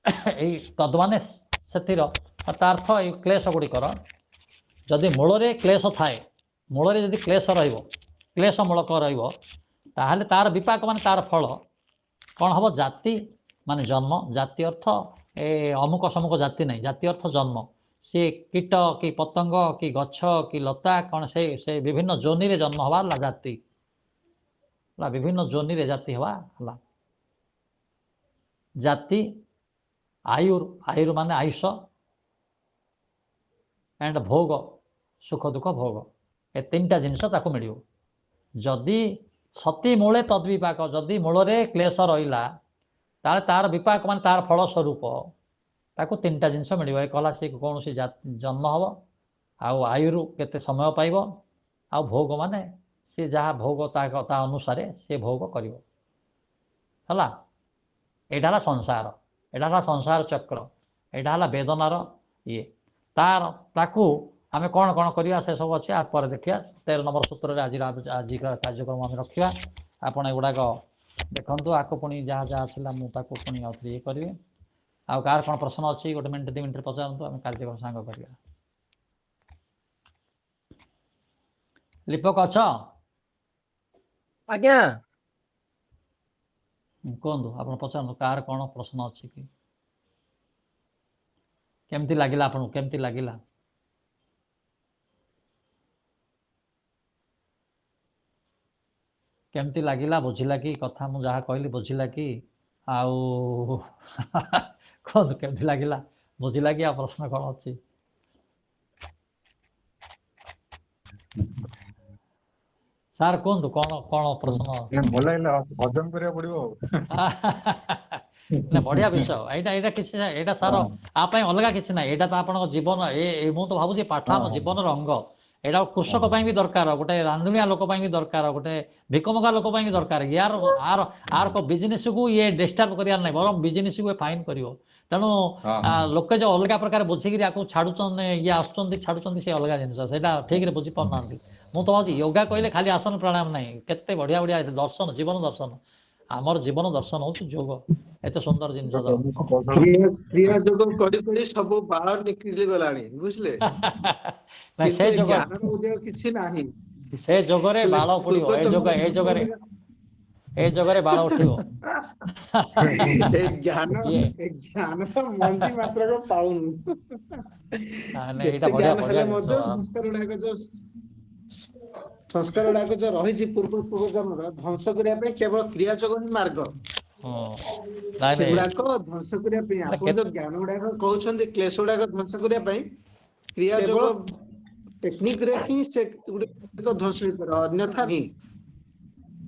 यही तद माने अर्थ ये क्लेश गुड़िकर जदि मूल क्लेश थाए मूल जदि क्लेश क्लेश मूलक ताहले तार विपाक माने तार फल कौन हम जाति माने जन्म जाति अर्थ ए अमुक समुक जाति नहीं जाति अर्थ जन्म सी कीट कि पतंग कि गछ कि लता कौन से विभिन्न जोनि रे जन्म हवा जाति विभिन्न जोनि रे जाति हवा जाति आयुर माने आयुष एंड भोग सुख दुख भोग ए तीन टा जिनस ताको मिल जदि सती मूले तद्विपाक जदि मूल क्लेश रहा तार विपाक मान तार फल स्वरूप ताको तीन टा जिनस मिल कला से कौन सी जन्म हम आयुरु केते समय पाइब आ भोग माने सी जहाँ भोग ता अनुसार से भोग कर एटा संसार एटा संसार चक्र एटा वेदनार ये तार ताकू आमे कौन कौन करवा से सब अच्छे आप देखिए 13 नंबर सूत्र आज कार्यक्रम आम रखा आपड़ एगुड़ाक देखु आपको पुणी जहाँ जहाँ आसला मुझे पुणी आउ ये करेंगे आउ कार कौन प्रश्न अच्छी 1 मिनट 2 मिनट पचारतु आम कार्यक्रम सांग करवा ଲିପକ ଅଛ? ଆଜ୍ଞା କୁହନ୍ତୁ, ଆପଣ ପଚାରନ୍ତୁ କାହାର କ'ଣ ପ୍ରଶ୍ନ ଅଛି କି? କେମିତି ଲାଗିଲା ଆପଣଙ୍କୁ? କେମିତି ଲାଗିଲା? କେମିତି ଲାଗିଲା? ବୁଝିଲା କି କଥା ମୁଁ ଯାହା କହିଲି? ବୁଝିଲା କି? ଆଉ କୁହନ୍ତୁ କେମିତି ଲାଗିଲା? ବୁଝିଲା କି? ଆଉ ପ୍ରଶ୍ନ କ'ଣ ଅଛି? ସାର୍ କୁହନ୍ତୁ କ'ଣ କ'ଣ ପ୍ରଶ୍ନ? ଭଲ ଲାଗିଲା ହଜମ କରିବାକୁ ପଡିବ ଆଉ। ନା ବଢିଆ ବିଷୟ ଏଇଟା। ଏଇଟା କିଛି ନାହିଁ, ଏଇଟା ସାର ଆ ପାଇଁ ଅଲଗା କିଛି ନାହିଁ। ଏଇଟା ତ ଆପଣଙ୍କ ଜୀବନ, ମୁଁ ତ ଭାବୁଛି ପାଠ ଆମ ଜୀବନର ଅଙ୍ଗ। ଏଇଟା କୃଷକ ପାଇଁ ବି ଦରକାର, ଗୋଟେ ରାନ୍ଧୁଣିଆ ଲୋକ ପାଇଁ ବି ଦରକାର, ଗୋଟେ ଭିକମଗା ଲୋକ ପାଇଁ ବି ଦରକାର। ଆର ବିଜନେସକୁ ଇଏ ଡିଷ୍ଟର୍ବ କରିବାର ନାହିଁ, ବରଂ ବିଜନେସକୁ ଫାଇନ୍ କରିବ। ତେଣୁ ଲୋକେ ଯୋଉ ଅଲଗା ପ୍ରକାର ବୁଝିକିରି ଆକୁ ଛାଡୁଛନ୍ତି, ଇଏ ଆସୁଛନ୍ତି ଛାଡୁଛନ୍ତି, ସେ ଅଲଗା ଜିନିଷ, ସେଇଟା ଠିକରେ ବୁଝିପାରୁନାହାନ୍ତି। ମୁଁ ତ ଭାବୁଛି ୟୋଗା କହିଲେ ଖାଲି ଆସନ ପ୍ରାଣାୟାମ ନାହିଁ, କେତେ ବଢିଆ ବଢିଆ ଦର୍ଶନ, ଜୀବନ ଦର୍ଶନ। ଆମର ଜୀବନ ଦର୍ଶନ ହଉଛି ଯୋଗ। ଏତେ ସୁନ୍ଦର ଜିନିଷ ତ। କ୍ରିୟା ଯୋଗ କରି କରି ସବୁ ବାଳ ନିକିଲି ଗଲାଣି ବୁଝିଲେ, ନାଇଁ ସେ କିନ୍ତୁ ଏ ଯୋଗ, ଜ୍ଞାନର ଉଦୟ କିଛି ନାହିଁ। ସେ ଯୋଗରେ ହେଲେ ବାଳ ଉପୁଡିବ। ପୂର୍ବ ଏ ଜନ୍ମର ଯୋଗରେ ସଂସ୍କାର ବାଳ ଉଠିବ। ଏ ଜ୍ଞାନ ଇଏ ମଞ୍ଜି ମାତ୍ରକ ପାଉନୁ। ନାଇଁ, ଏଇଟା ଯେତେ ବଢିଆ ଜ୍ଞାନ ବଢିଆ ହେଲେ ଜିନିଷ। ମଧ୍ୟ ସଂସ୍କାର ଗୁଡାକ ଯୋଉ ରହିଛି ପୂର୍ବ ଜନ୍ମର ଧ୍ୱଂସ କରିବା ପାଇଁ କେବଳ କ୍ରିୟା ଯୋଗ ହିଁ ମାର୍ଗ। ନାଇଁ ସେଗୁଡାକ ଧ୍ୱଂସ କରିବା ପାଇଁ ଆପଣ ଯୋଉ ଜ୍ଞାନ ଗୁଡାକ କହୁଛନ୍ତି, କ୍ଲେଶ ଗୁଡାକ ଧ୍ୱଂସ କରିବା ପାଇଁ କ୍ରିୟା ଯୋଗ ଟେକ୍ନିକ ରେ ହିଁ ସେ ଗୁଡିକ ଧ୍ୱଂସ ହେଇପାରିବ, ଅନ୍ୟଥା ହିଁ